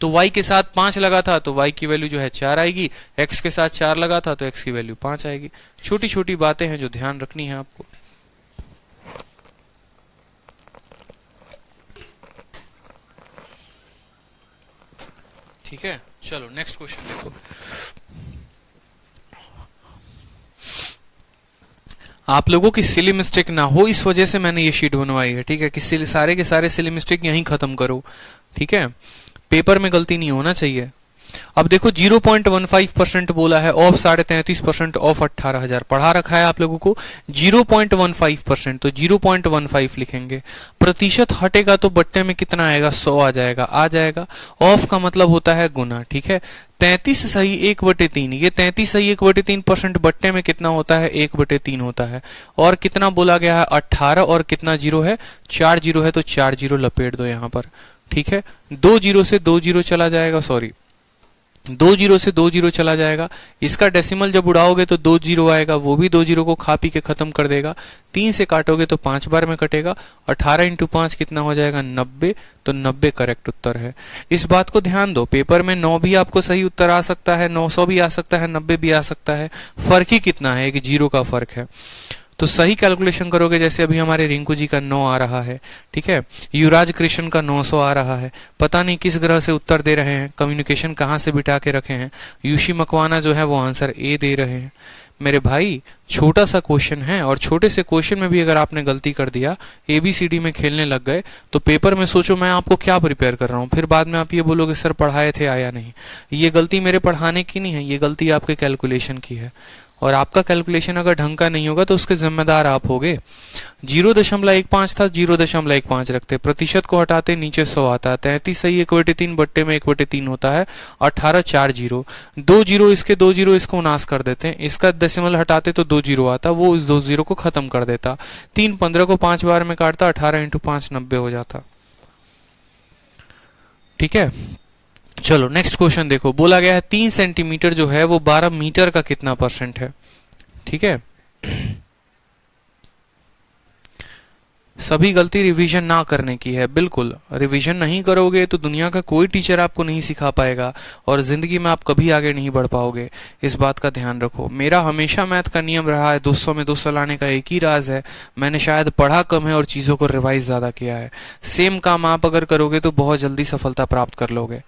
Speaker 1: तो y के साथ 5 लगा था तो y की वैल्यू जो है 4 आएगी, x के साथ 4 लगा था तो x की वैल्यू 5 आएगी। छोटी छोटी बातें हैं जो ध्यान रखनी है आपको। ठीक है, चलो नेक्स्ट क्वेश्चन देखो। आप लोगों की सिली मिस्टेक ना हो इस वजह से मैंने ये शीट बनवाई है, ठीक है, कि सारे के सारे सिली मिस्टेक यहीं खत्म करो, ठीक है, पेपर में गलती नहीं होना चाहिए। अब देखो 0.15% बोला है ऑफ 33.5% ऑफ 18,000 पढ़ा रखा है आप लोगों को 0.15%, तो 0.15 लिखेंगे। प्रतिशत हटेगा तो बट्टे में कितना आएगा, 100 आ जाएगा, आ जाएगा। ऑफ का मतलब होता है गुना, ठीक है। 33 सही 1/3, ये 33 सही 1/3% बट्टे में कितना होता है, 1/3 होता है। और कितना बोला गया है 18, और कितना जीरो है, 4 जीरो है, तो 4 जीरो लपेट दो यहां पर, ठीक है। 2 जीरो से 2 जीरो चला जाएगा, सॉरी 2 जीरो से 2 जीरो चला जाएगा। इसका डेसिमल जब उड़ाओगे तो 2 जीरो आएगा, वो भी 2 जीरो को खा पी के खत्म कर देगा। 3 से काटोगे तो 5 बार में कटेगा। 18 इंटू 5 कितना हो जाएगा, 90, तो 90 करेक्ट उत्तर है। इस बात को ध्यान दो, पेपर में 9 भी आपको सही उत्तर आ सकता है, 900 भी आ सकता है, 90 भी आ सकता है, फर्क ही कितना है, एक जीरो का फर्क है। तो सही कैलकुलेशन करोगे, जैसे अभी हमारे रिंकू जी का 9 आ रहा है, ठीक है, युवराज कृष्ण का 900 आ रहा है, पता नहीं किस ग्रह से उत्तर दे रहे हैं, कम्युनिकेशन कहाँ से बिठा के रखे हैं। यूशी मकवाना जो है वो आंसर ए दे रहे हैं। मेरे भाई छोटा सा क्वेश्चन है, और छोटे से क्वेश्चन में भी अगर आपने गलती कर दिया, एबीसीडी में खेलने लग गए, तो पेपर में सोचो मैं आपको क्या प्रिपेयर कर रहा हूँ, फिर बाद में आप ये बोलोगे सर पढ़ाए थे आया नहीं। ये गलती मेरे पढ़ाने की नहीं है, ये गलती आपके कैलकुलेशन की है, और आपका कैलकुलेशन अगर ढंग का नहीं होगा तो उसके जिम्मेदार आप होगे। 0.15 था, 0.15 रखते, प्रतिशत को हटाते नीचे 100 आता है। 33 सही 1/3 बट्टे में 1/3 होता है। 18 4 जीरो, 2 जीरो इसके, 2 जीरो इसको नाश कर देते हैं, इसका डेसिमल हटाते तो 2 जीरो आता, वो इस 2 जीरो को खत्म कर देता। 3 15 को 5 बार में काटता, 18 इंटू 5 90 हो जाता, ठीक है। चलो नेक्स्ट क्वेश्चन देखो, बोला गया है 3 सेंटीमीटर जो है वो 12 मीटर का कितना परसेंट है, ठीक है। सभी गलती रिवीजन ना करने की है, बिल्कुल रिवीजन नहीं करोगे तो दुनिया का कोई टीचर आपको नहीं सिखा पाएगा, और जिंदगी में आप कभी आगे नहीं बढ़ पाओगे, इस बात का ध्यान रखो। मेरा हमेशा मैथ का नियम रहा है, 200 में 200 लाने का एक ही राज है, मैंने शायद पढ़ा कम है और चीजों को रिवाइज ज्यादा किया है। सेम काम आप अगर करोगे तो बहुत जल्दी सफलता प्राप्त कर लोगे।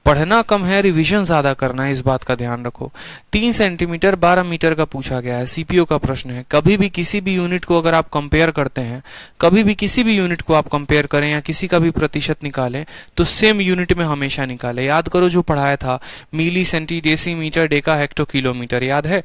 Speaker 1: पढ़ना कम है, रिवीजन ज्यादा करना है, इस बात का ध्यान रखो। 3 सेंटीमीटर 12 मीटर का पूछा गया है, सीपीओ का प्रश्न है। कभी भी किसी भी यूनिट को अगर आप कंपेयर करते हैं, कभी भी किसी भी यूनिट को आप कंपेयर करें या किसी का भी प्रतिशत निकालें, तो सेम यूनिट में हमेशा निकालें। याद करो जो पढ़ाया था, milli, centi, decimetre, deca, hecto, kilometre, याद है।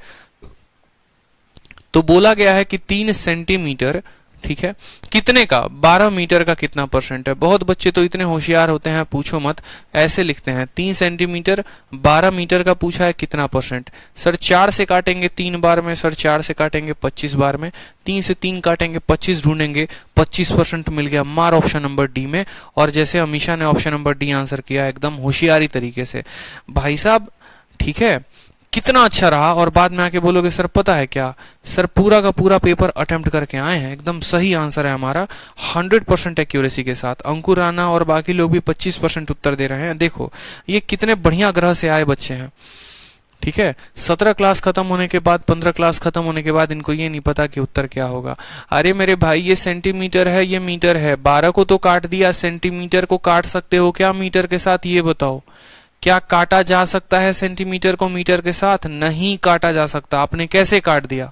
Speaker 1: तो बोला गया है कि 3 सेंटीमीटर, ठीक है, कितने का, 12 मीटर का कितना परसेंट है। बहुत बच्चे तो इतने होशियार होते हैं पूछो मत, ऐसे लिखते हैं 3 सेंटीमीटर 12 मीटर का पूछा है कितना परसेंट। सर 4 से काटेंगे 3 बार में, सर 4 से काटेंगे 25 बार में, 3 से 3 काटेंगे 25 ढूंढेंगे, 25% मिल गया, मार ऑप्शन नंबर डी में। और जैसे अमीशा ने ऑप्शन नंबर डी आंसर किया एकदम होशियारी तरीके से, भाई साहब, ठीक है, कितना अच्छा रहा। और बाद में आके बोलोगे सर पता है क्या, सर पूरा का पूरा पेपर अटेम्प्ट करके आए हैं, एकदम सही आंसर है हमारा 100% एक्यूरेसी के साथ। अंकुर राणा और बाकी लोग भी 25% उत्तर दे रहे हैं। देखो ये कितने बढ़िया ग्रह से आए बच्चे हैं, ठीक है। 17 क्लास खत्म होने के बाद, 15 क्लास खत्म होने के बाद इनको ये नहीं पता कि उत्तर क्या होगा। अरे मेरे भाई ये सेंटीमीटर है, ये मीटर है, 12 को तो काट दिया, सेंटीमीटर को काट सकते हो क्या मीटर के साथ, ये बताओ। क्या काटा जा सकता है सेंटीमीटर को मीटर के साथ? नहीं काटा जा सकता। आपने कैसे काट दिया?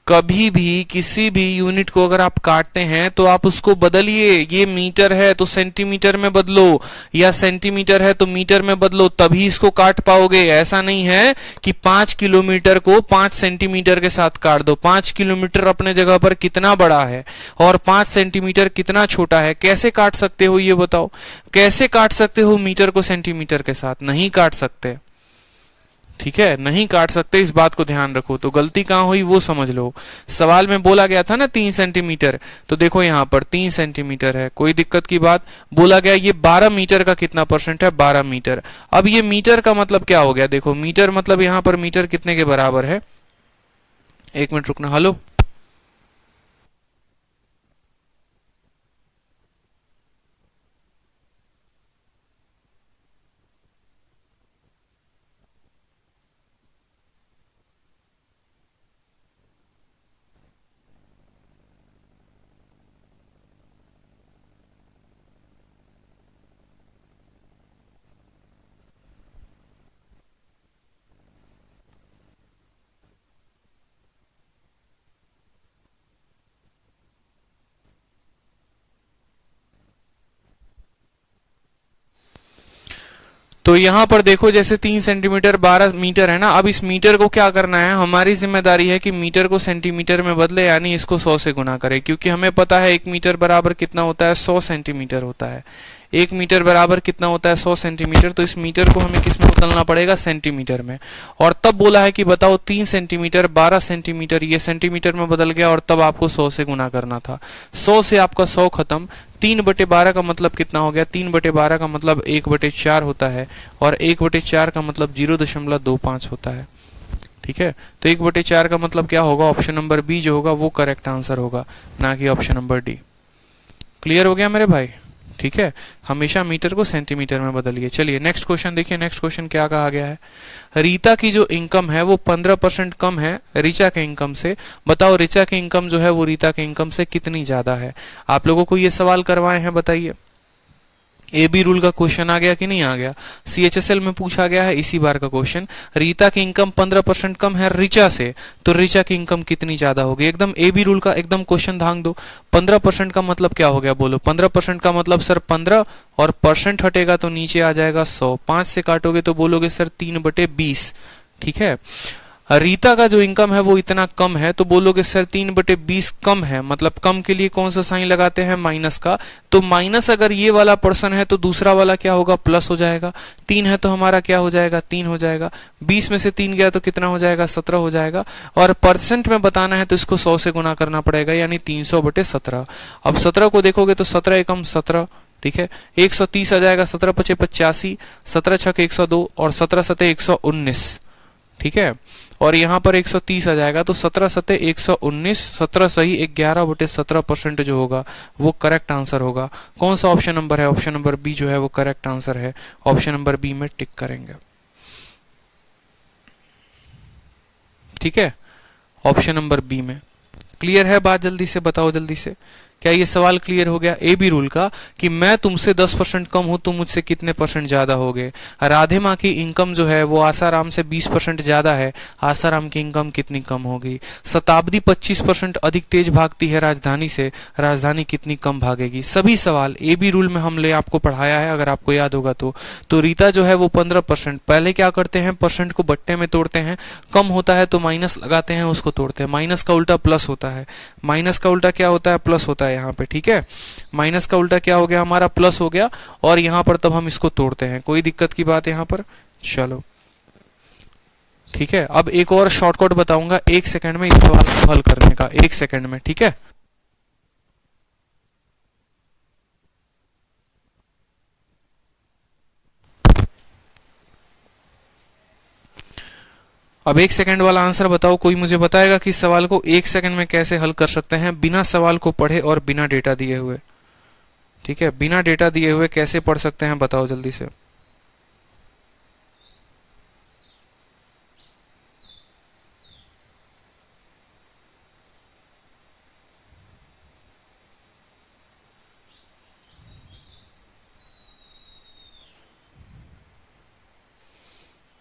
Speaker 1: कभी भी किसी भी यूनिट को अगर आप काटते हैं तो आप उसको बदलिए। ये मीटर है तो सेंटीमीटर में बदलो, या सेंटीमीटर है तो मीटर में बदलो, तभी इसको काट पाओगे। ऐसा नहीं है कि 5 किलोमीटर को 5 सेंटीमीटर के साथ काट दो। 5 किलोमीटर अपने जगह पर कितना बड़ा है और 5 सेंटीमीटर कितना छोटा है, कैसे काट सकते हो ये बताओ। कैसे काट सकते हो मीटर को सेंटीमीटर के साथ? नहीं काट सकते, ठीक है, नहीं काट सकते, इस बात को ध्यान रखो। तो गलती कहां हुई वो समझ लो। सवाल में बोला गया था ना 3 सेंटीमीटर, तो देखो यहां पर 3 सेंटीमीटर है, कोई दिक्कत की बात। बोला गया ये 12 मीटर का कितना परसेंट है, 12 मीटर। अब ये मीटर का मतलब क्या हो गया, देखो मीटर मतलब यहां पर मीटर कितने के बराबर है, 1 मिनट रुकना। हेलो, तो यहाँ पर देखो जैसे 3 सेंटीमीटर 12 मीटर है ना, अब इस मीटर को क्या करना है, हमारी जिम्मेदारी है कि मीटर को सेंटीमीटर में बदले, यानी इसको 100 से गुना करें, क्योंकि हमें पता है 1 मीटर बराबर कितना होता है, 100 सेंटीमीटर होता है। 1 मीटर बराबर कितना होता है, 100 सेंटीमीटर। तो इस मीटर को हमें किस में बदलना पड़ेगा, सेंटीमीटर में। और तब बोला है कि बताओ 3 सेंटीमीटर 12 सेंटीमीटर, ये सेंटीमीटर में बदल गया और तब आपको 100 से गुना करना था। 100 से आपका 100 खत्म, 3/12 का मतलब कितना हो गया, 3/12 का मतलब 1/4 होता है, और 1/4 का मतलब 0.25 होता है। ठीक है, तो 1/4 का मतलब क्या होगा, ऑप्शन नंबर बी जो होगा वो करेक्ट आंसर होगा, ना कि ऑप्शन नंबर डी। क्लियर हो गया मेरे भाई? ठीक है, हमेशा मीटर को सेंटीमीटर में बदलिए। चलिए नेक्स्ट क्वेश्चन देखिए। नेक्स्ट क्वेश्चन क्या कहा गया है, रीता की जो इनकम है वो 15% कम है ऋचा के इनकम से। बताओ ऋचा की इनकम जो है वो रीता के इनकम से कितनी ज्यादा है। आप लोगों को ये सवाल करवाए हैं, बताइए। ए बी रूल का क्वेश्चन आ गया कि नहीं आ गया, CHSL में पूछा गया है इसी बार का क्वेश्चन। रीता की इनकम 15% कम है ऋचा से, तो ऋचा की इनकम कितनी ज्यादा होगी। एकदम ए बी रूल का एकदम क्वेश्चन ध्यान दो। 15% का मतलब क्या हो गया, बोलो। 15% का मतलब सर 15 और परसेंट हटेगा तो नीचे आ जाएगा 100, 5 से काटोगे तो बोलोगे सर 3/20। ठीक है, रीता का जो इनकम है वो इतना कम है, तो बोलोगे सर 3/20 कम है, मतलब कम के लिए कौन सा साइन लगाते हैं, माइनस का। तो माइनस अगर ये वाला पर्सन है तो दूसरा वाला क्या होगा, प्लस हो जाएगा। 3 है तो हमारा क्या हो जाएगा, 3 हो जाएगा। 20 में से 3 गया तो कितना हो जाएगा, 17 हो जाएगा। और परसेंट में बताना है तो इसको 100 से गुना करना पड़ेगा, यानी 300/17। अब 17 को देखोगे तो 17 एकम 17, ठीक है, 130 आ जाएगा। 17 × 5 = 85, 17 × 6 = 102 और 17 × 7 = 119। ठीक है, और यहाँ पर 130 आ जाएगा, तो 17 × 7 = 119, 17 सही 11/17% जो होगा वो करेक्ट आंसर होगा। कौन सा ऑप्शन नंबर है, ऑप्शन नंबर बी जो है वो करेक्ट आंसर है। ऑप्शन नंबर बी में टिक करेंगे। ठीक है, ऑप्शन नंबर बी में। क्लियर है बात, जल्दी से बताओ, जल्दी से। क्या ये सवाल क्लियर हो गया ए बी रूल का, कि मैं तुमसे 10% कम हूं, तुम मुझसे कितने परसेंट ज्यादा होगे। राधे माँ की इनकम जो है वो आसाराम से 20% ज्यादा है, आसाराम की इनकम कितनी कम होगी। शताब्दी 25% अधिक तेज भागती है राजधानी से, राजधानी कितनी कम भागेगी। सभी सवाल ए बी रूल में हमने आपको पढ़ाया है, अगर आपको याद होगा तो रीता जो है वो 15%, पहले क्या करते हैं, परसेंट को बट्टे में तोड़ते हैं, कम होता है तो माइनस लगाते हैं, उसको तोड़ते हैं। माइनस का उल्टा प्लस होता है, माइनस का उल्टा क्या होता है, प्लस होता है यहाँ पे। ठीक है, माइनस का उल्टा क्या हो गया, हमारा प्लस हो गया, और यहाँ पर तब हम इसको तोड़ते हैं। कोई दिक्कत की बात यहाँ पर, चलो ठीक है। अब एक और शॉर्टकट बताऊंगा 1 सेकंड में इस सवाल को हल करने का, 1 सेकंड में। ठीक है, अब 1 सेकंड वाला आंसर बताओ। कोई मुझे बताएगा कि इस सवाल को 1 सेकंड में कैसे हल कर सकते हैं, बिना सवाल को पढ़े और बिना डेटा दिए हुए। ठीक है, बिना डेटा दिए हुए कैसे पढ़ सकते हैं, बताओ जल्दी से।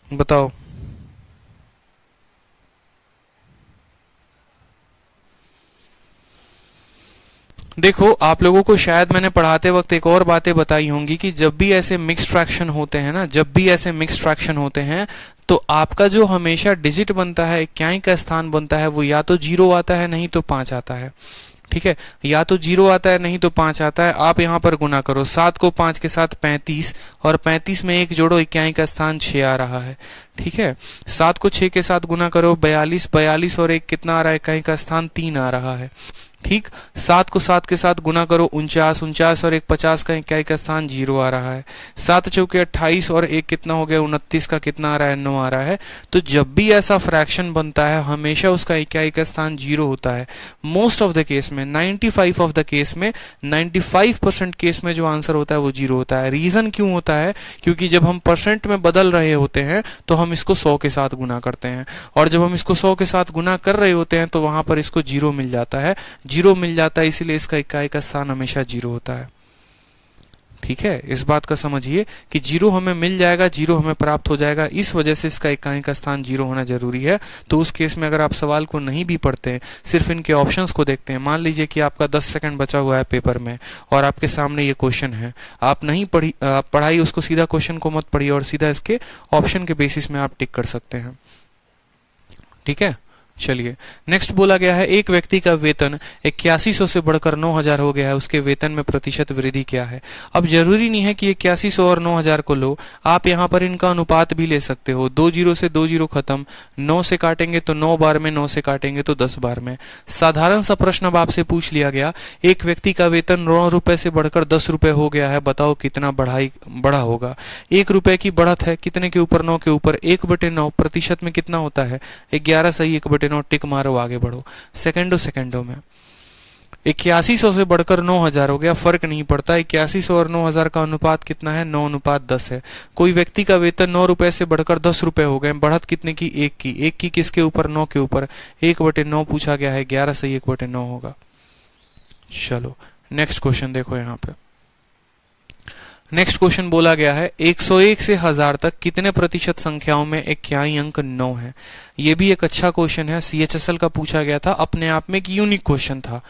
Speaker 1: बताओ। देखो, आप लोगों को शायद मैंने पढ़ाते वक्त एक और बातें बताई होंगी कि जब भी ऐसे मिक्स्ड फ्रैक्शन होते हैं ना, जब भी ऐसे मिक्स्ड फ्रैक्शन होते हैं तो आपका जो हमेशा डिजिट बनता है, इक्याई का स्थान बनता है, वो या तो 0 आता है नहीं तो 5 आता है। ठीक है, या तो 0 आता है नहीं तो 5 आता है। आप यहाँ पर गुना करो, 7 को 5 के साथ 35, और 35 में 1 जोड़ो, इक्याई का स्थान 6 आ रहा है। ठीक है, 7 को 6 के साथ गुना करो, 42, 42 और 1 कितना आ रहा है, इक्याई का स्थान 3 आ रहा है। ठीक, 7 को 7 के साथ गुना करो, 49, 49 और 1 50 का इक्याई का स्थान 0 आ रहा है। 7 चौके 28 और 1 कितना हो गया, 29 का कितना आ रहा है, 9 आ रहा है। तो जब भी ऐसा फ्रैक्शन बनता है हमेशा उसका इक्याई का स्थान 0 होता है। मोस्ट ऑफ द केस में, 95 ऑफ द केस में, 95% केस में जो आंसर होता है वो 0 होता है। रीजन क्यों होता है, क्योंकि जब हम परसेंट में बदल रहे होते हैं तो हम इसको 100 के साथ गुना करते हैं, और जब हम इसको 100 के साथ गुना कर रहे होते हैं तो वहां पर इसको 0 मिल जाता है, 0 मिल जाता है, इसीलिए इसका इकाई का स्थान हमेशा 0 होता है। ठीक है, इस बात का समझिए कि जीरो हमें मिल जाएगा, जीरो हमें प्राप्त हो जाएगा, इस वजह से इसका इकाई का स्थान जीरो होना जरूरी है। तो उस केस में अगर आप सवाल को नहीं भी पढ़ते हैं, सिर्फ इनके ऑप्शंस को देखते हैं, मान लीजिए कि आपका 10 सेकंड बचा हुआ है पेपर में और आपके सामने ये क्वेश्चन है, आप नहीं पढ़ाई उसको, सीधा क्वेश्चन को मत पढ़िए और सीधा इसके ऑप्शन के बेसिस में आप टिक कर सकते हैं। ठीक है, चलिए नेक्स्ट बोला गया है एक व्यक्ति का वेतन 8100 से बढ़कर 9000 हो गया है, उसके वेतन में प्रतिशत वृद्धि क्या है। अब जरूरी नहीं है कि 8100 और 9000 को लो, आप यहाँ पर इनका अनुपात भी ले सकते हो। 2 जीरो से 2 जीरो खत्म, 9 से काटेंगे तो 9 बार में, 9 से काटेंगे तो 10 बार में। साधारण सा प्रश्न अब आपसे पूछ लिया गया, एक व्यक्ति का वेतन 9 रुपए से बढ़कर 10 रुपए हो गया है, बताओ कितना बढ़ा होगा। 1 रुपए की बढ़त है, कितने के ऊपर, 9 के ऊपर, 1/9 प्रतिशत में कितना होता है 11 सही, 1/9 टिक मारो, आगे बढ़ो सेकंडों में। 8100 से बढ़कर 9000 हो गया, फर्क नहीं पड़ता, 8100 और 9000 का अनुपात कितना है, 9:10 है। कोई व्यक्ति का वेतन 9 रुपए से बढ़कर 10 रुपए हो गए, बढ़त कितने की, 1 की। 1 की किसके ऊपर, 9 के ऊपर, 1/9 पूछा गया है, 11 सही, 1/9 होगा। चलो नेक्स्ट क्वेश्चन देखो यहाँ पे। नेक्स्ट क्वेश्चन बोला गया है 101 से 1000 तक कितने प्रतिशत संख्याओं में इकाई अंक 9 है। ये भी एक अच्छा क्वेश्चन है, CHSL का पूछा गया था, अपने आप में एक यूनिक क्वेश्चन था।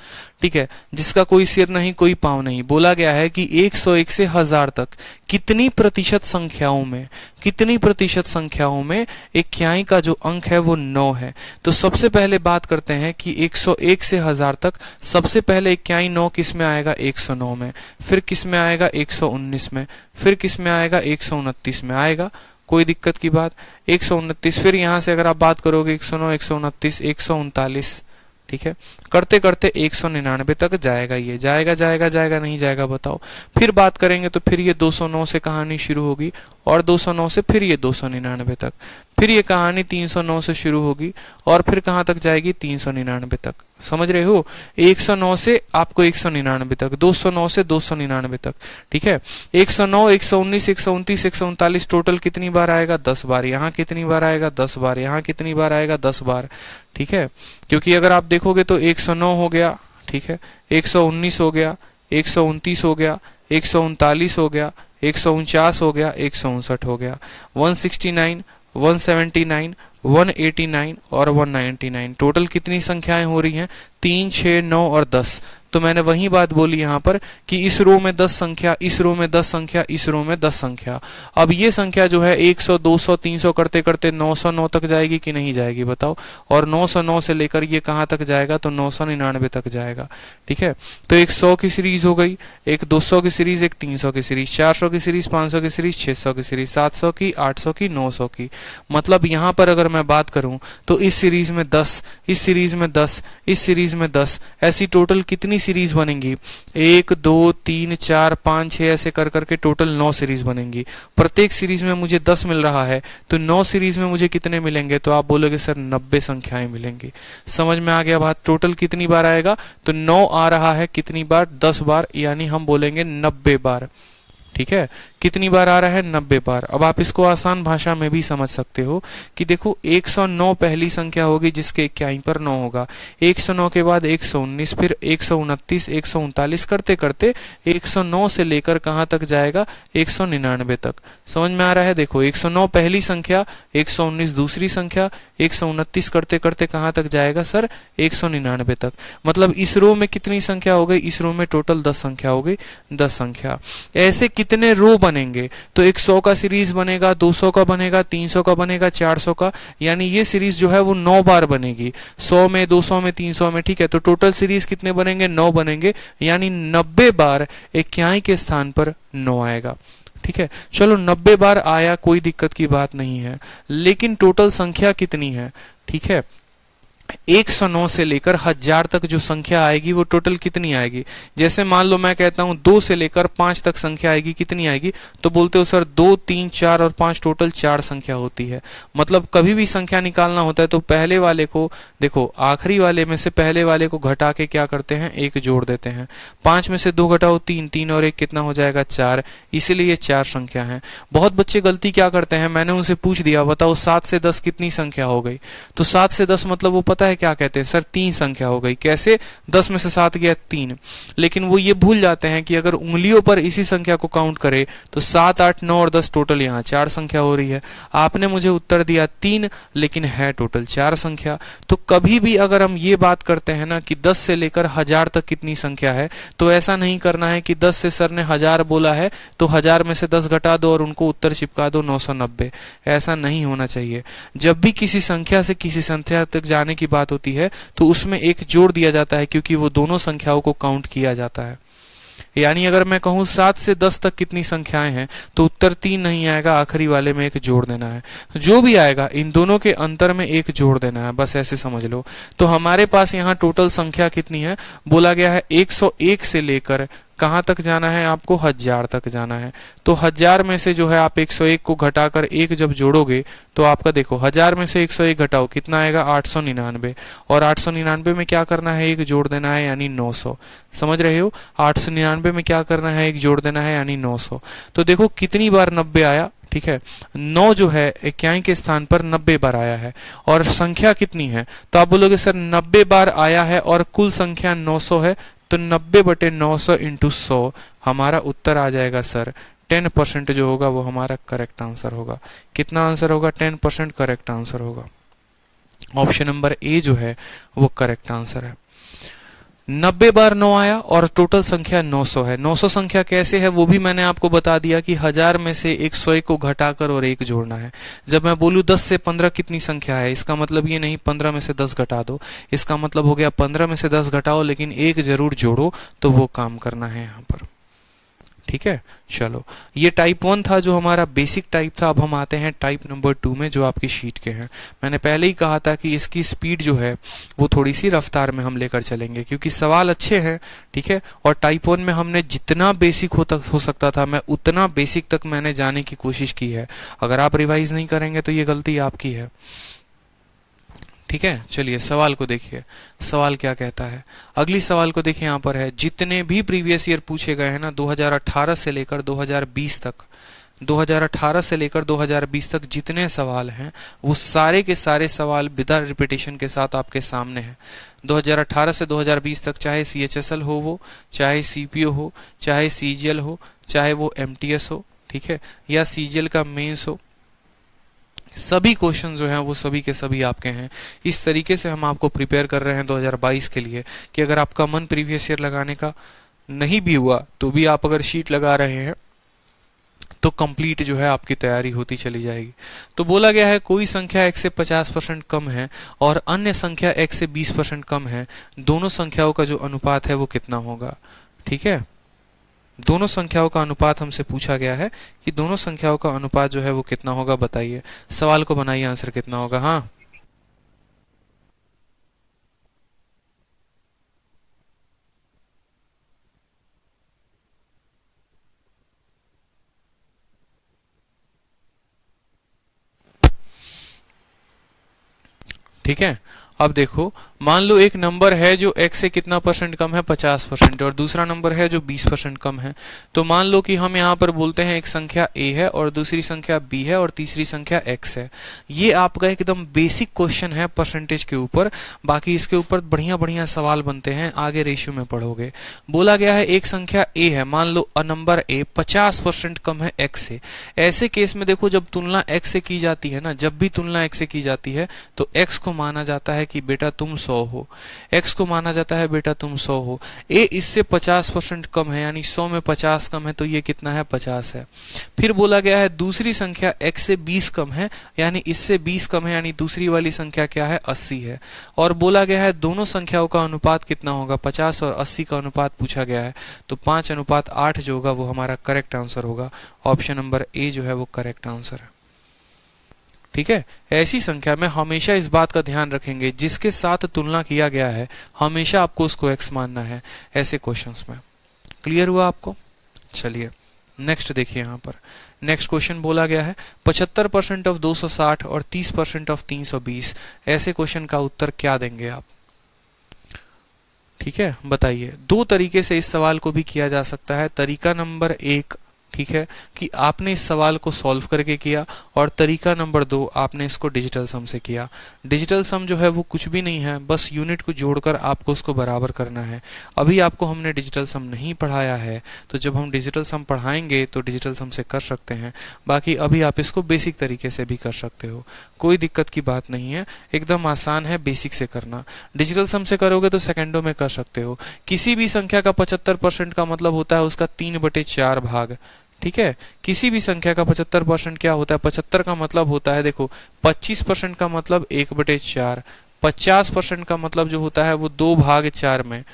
Speaker 1: ठीक है, जिसका कोई सिर नहीं कोई पांव नहीं। बोला गया है कि 101 से 1000 तक कितनी प्रतिशत संख्याओं में इकाई का जो अंक है वो 9 है। तो सबसे पहले बात करते हैं कि 101 से 1000 तक सबसे पहले इकाई 9 किस में आएगा, 109 में, फिर किस में आएगा, 119 में, फिर किस में आएगा, 129 में आएगा। कोई दिक्कत की बात, 129, फिर यहां से अगर आप बात करोगे 109, 129, 139, ठीक है, करते करते 199 तक जाएगा। ये जाएगा नहीं जाएगा बताओ। फिर बात करेंगे तो फिर ये 209 से कहानी शुरू होगी और 209 से फिर ये 299 तक, फिर ये कहानी 309 से शुरू होगी और फिर कहां तक जाएगी, 399 तक। समझ रहे हो, 109 से आपको 199 तक, 209 से 299 तक। ठीक है, 109, 119, 129, 139 टोटल कितनी बार आएगा, 10 बार। यहाँ कितनी बार आएगा, 10 बार। यहाँ कितनी बार आएगा, 10 बार। ठीक है, क्योंकि अगर आप देखोगे तो 109 हो गया, ठीक है, 119 हो गया, 129 हो गया, 139 हो गया, 149 हो गया, 159 हो गया, 169, 179, 189 और 199 टोटल कितनी संख्याएं हो रही हैं, 3, 6, 9 और 10। तो मैंने वही बात बोली यहाँ पर कि इस रो में 10 संख्या, इस रो में 10 संख्या, इस रो में 10 संख्या। अब ये संख्या जो है 100, 200, 300 करते करते 909 तक जाएगी कि नहीं जाएगी बताओ। और 909 से लेकर ये कहाँ तक जाएगा, तो 999 तक जाएगा। ठीक है, तो एक 100 की सीरीज हो गई, एक 200 की सीरीज, एक 300 की सीरीज, 400 की सीरीज, 500 की सीरीज, 600 की सीरीज, 700 की, 800 की, 900 की। मतलब यहाँ पर अगर मैं बात करूं तो इस सीरीज में 10, इस सीरीज में 10, इस सीरीज में 10, ऐसी टोटल कितनी सीरीज बनेंगी, 1, 2, 3, 4, 5, 6 ऐसे कर करके टोटल 9 सीरीज बनेंगी। प्रत्येक सीरीज में मुझे 10 मिल रहा है, तो 9 सीरीज में मुझे कितने मिलेंगे, तो आप बोलोगे सर 90 संख्याएं मिलेंगी। समझ में आ गया बात। टोटल कितनी बार आएगा, तो 9 आ रहा है कितनी बार, 10 बार, यानी हम बोलेंगे 90 बार। ठीक है, कितनी बार आ रहा है, 90 बार। अब आप इसको आसान भाषा में भी समझ सकते हो कि देखो 109 पहली संख्या होगी जिसके इकाई पर 9 होगा, 109 के बाद 119, फिर 129, 139 करते करते 109 से लेकर कहां तक जाएगा, 199 तक। समझ में आ रहा है। देखो 109 पहली संख्या, 119 दूसरी संख्या, 129 करते करते कहां तक जाएगा सर, 199 तक। मतलब इस रो में कितनी संख्या हो गई, इस रो में टोटल 10 संख्या हो गई, 10 संख्या। ऐसे कितने रो बनेंगे, तो 100 का सीरीज बनेगा, 200 का बनेगा, 300 का बनेगा, 400 का, यानी ये सीरीज जो है वो 9 बार बनेगी, 100 में, 200 में, 300 में। ठीक है, तो टोटल सीरीज कितने बनेंगे, 9 बनेंगे, यानी 90 बार इकाई के स्थान पर 9 आएगा। ठीक है, चलो 90 बार आया, कोई दिक्कत की बात नहीं है, लेकिन टोटल संख्या कितनी है। ठीक है, 109 से लेकर 1000 तक जो संख्या आएगी वो टोटल कितनी आएगी। जैसे मान लो मैं कहता हूं 2 से लेकर 5 तक संख्या आएगी, कितनी आएगी, तो बोलते हो सर 2, 3, 4 और 5 टोटल 4 संख्या होती है। मतलब कभी भी संख्या निकालना होता है तो पहले वाले को, देखो आखिरी वाले में से पहले वाले को घटा के क्या करते हैं, 1 जोड़ देते हैं। 5 में से 2 घटाओ 3, 3 और 1 कितना हो जाएगा, 4, इसीलिए 4 संख्या है। बहुत बच्चे गलती क्या करते हैं, मैंने उनसे पूछ दिया बताओ 7 से 10 कितनी संख्या हो गई, तो 7 से 10 मतलब वो पता पता है क्या कहते हैं, सर 3 संख्या हो गई। कैसे? 10 में से 7 गया 3। लेकिन वो ये भूल जाते हैं कि अगर उंगलियों पर इसी संख्या को काउंट करे तो 7, 8, 9 और 10 टोटल यहाँ 4 संख्या हो रही है। आपने मुझे उत्तर दिया 3, लेकिन है टोटल 4 संख्या। तो कभी भी अगर हम ये बात करते हैं ना कि 10 से लेकर 1000 तक कितनी संख्या है, तो ऐसा नहीं करना है कि 10 से सर ने 1000 बोला है तो 1000 में से 10 घटा दो और उनको उत्तर चिपका दो 990। ऐसा नहीं होना चाहिए। जब भी किसी संख्या से किसी संख्या तक जाने की बात होती है तो उसमें एक जोड़ दिया जाता है, क्योंकि वो दोनों संख्याओं को काउंट किया जाता है। यानी अगर मैं कहूं 7 से 10 तक कितनी संख्याएं हैं तो उत्तर 3 नहीं आएगा, आखिरी वाले में एक जोड़ देना है। जो भी आएगा इन दोनों के अंतर में एक जोड़ देना है, बस ऐसे समझ लो। तो हमारे पास यहाँ टोटल संख्या कितनी है? बोला गया है 101 से लेकर कहां तक जाना है आपको? 1000 तक जाना है। तो 1000 में से जो है आप 101 को घटाकर 1 जब जोड़ोगे तो आपका देखो 1000 में से 101 घटाओ कितना आएगा? 899। और 899 में क्या करना है? एक जोड़ देना है, यानी 900। समझ रहे हो? 899 में क्या करना है? एक जोड़ देना है, यानी 900। तो देखो कितनी बार 90 आया, ठीक है। 9 जो है इक्याई के स्थान पर 90 बार आया है। और संख्या कितनी है? तो आप बोलोगे सर 90 बार आया है और कुल संख्या 900 है, तो 90/900 इंटू 100 हमारा उत्तर आ जाएगा सर 10% जो होगा वो हमारा करेक्ट आंसर होगा। कितना आंसर होगा? 10% करेक्ट आंसर होगा। ऑप्शन नंबर ए जो है वो करेक्ट आंसर है। 90 बार 9 आया और टोटल संख्या 900 है। 900 संख्या कैसे है वो भी मैंने आपको बता दिया कि 1000 में से 101 को घटाकर और 1 जोड़ना है। जब मैं बोलूं 10 से 15 कितनी संख्या है, इसका मतलब ये नहीं 15 में से 10 घटा दो, इसका मतलब हो गया 15 में से 10 घटाओ लेकिन 1 जरूर जोड़ो, तो वो काम करना है यहाँ पर। ठीक है, चलो ये टाइप 1 था जो हमारा बेसिक टाइप था। अब हम आते हैं टाइप नंबर 2 में जो आपकी शीट के हैं। मैंने पहले ही कहा था कि इसकी स्पीड जो है वो थोड़ी सी रफ्तार में हम लेकर चलेंगे क्योंकि सवाल अच्छे हैं, ठीक है। और टाइप 1 में हमने जितना बेसिक हो सकता था मैं उतना बेसिक तक मैंने जाने की कोशिश की है। अगर आप रिवाइज नहीं करेंगे तो ये गलती आपकी है, ठीक है। चलिए सवाल को देखिए, सवाल क्या कहता है। अगली सवाल को देखिए, यहाँ पर है जितने भी प्रीवियस ईयर पूछे गए हैं ना 2018 से लेकर 2020 तक, 2018 से लेकर 2020 तक जितने सवाल हैं वो सारे के सारे सवाल विदाउट रिपीटेशन के साथ आपके सामने हैं। 2018 से 2020 तक चाहे CHSL हो, वो चाहे CPO हो, चाहे CGL हो, चाहे वो MTS हो, ठीक है, या CGL का मेंस हो, सभी क्वेश्चन जो हैं वो सभी के सभी आपके हैं। इस तरीके से हम आपको प्रिपेयर कर रहे हैं 2022 के लिए कि अगर आपका मन प्रीवियस ईयर लगाने का नहीं भी हुआ तो भी आप अगर शीट लगा रहे हैं तो कंप्लीट जो है आपकी तैयारी होती चली जाएगी। तो बोला गया है कोई संख्या x से 50% कम है और अन्य संख्या x से 20% कम है, दोनों संख्याओं का जो अनुपात है वो कितना होगा। ठीक है, दोनों संख्याओं का अनुपात हमसे पूछा गया है कि दोनों संख्याओं का अनुपात जो है वो कितना होगा, बताइए। सवाल को बनाइए, आंसर कितना होगा। हाँ, ठीक है। अब देखो, मान लो एक नंबर है जो x से कितना परसेंट कम है, 50%, और दूसरा नंबर है जो 20% कम है। तो मान लो कि हम यहाँ पर बोलते हैं एक संख्या a है और दूसरी संख्या b है और तीसरी संख्या x है। ये आपका एकदम बेसिक क्वेश्चन है परसेंटेज के ऊपर। बाकी इसके ऊपर बढ़िया बढ़िया सवाल बनते हैं, आगे रेशियो में पढ़ोगे। बोला गया है एक संख्या a है, मान लो नंबर a 50% कम है x से। ऐसे केस में देखो, जब तुलना x से की जाती है ना, जब भी तुलना x से की जाती है तो x को माना जाता है कि बेटा तुम 100 हो, x को माना जाता है बेटा तुम 100 हो। a इससे 50% कम है, यानी 100 में 50 कम है, तो ये कितना है, 50 है। फिर बोला गया है दूसरी संख्या x से 20 कम है, यानी इससे 20 कम है, यानी दूसरी वाली संख्या क्या है, 80 है। और बोला गया है दोनों संख्याओं का अनुपात कितना होगा, 50 और 80 का अनुपात पूछा गया है, तो 5:8 जो होगा वो हमारा करेक्ट आंसर होगा। ऑप्शन नंबर ए जो है वो करेक्ट आंसर है। ठीक है, ऐसी संख्या में हमेशा इस बात का ध्यान रखेंगे जिसके साथ तुलना किया गया है हमेशा आपको उसको x मानना है, ऐसे क्वेश्चंस में। क्लियर हुआ आपको? चलिए नेक्स्ट देखिए, यहाँ पर नेक्स्ट क्वेश्चन बोला गया है 75% ऑफ 260 और 30% ऑफ 320। ऐसे क्वेश्चन का उत्तर क्या देंगे आप? ठीक है, बताइए। दो तरीके से इस सवाल को भी किया जा सकता है। तरीका नंबर 1 ठीक है, कि आपने इस सवाल को सॉल्व करके किया, और तरीका नंबर 2 आपने इसको डिजिटल सम से किया। डिजिटल सम जो है वो कुछ भी नहीं है, बस यूनिट को जोड़कर आपको उसको बराबर करना है। अभी आपको हमने डिजिटल सम नहीं पढ़ाया है, तो जब हम डिजिटल सम पढ़ाएंगे तो डिजिटल सम से कर सकते हैं। बाकी अभी आप इसको बेसिक तरीके से भी कर सकते हो, कोई दिक्कत की बात नहीं है, एकदम आसान है बेसिक से करना। डिजिटल सम से करोगे तो सेकंडों में कर सकते हो। किसी भी संख्या का 75% का मतलब होता है उसका 3/4 भाग। ठीक है, किसी भी संख्या का 75% क्या होता है? 75 का मतलब होता है, देखो 25% का मतलब 1/4, 50% का मतलब जो होता है वो 2/4 में,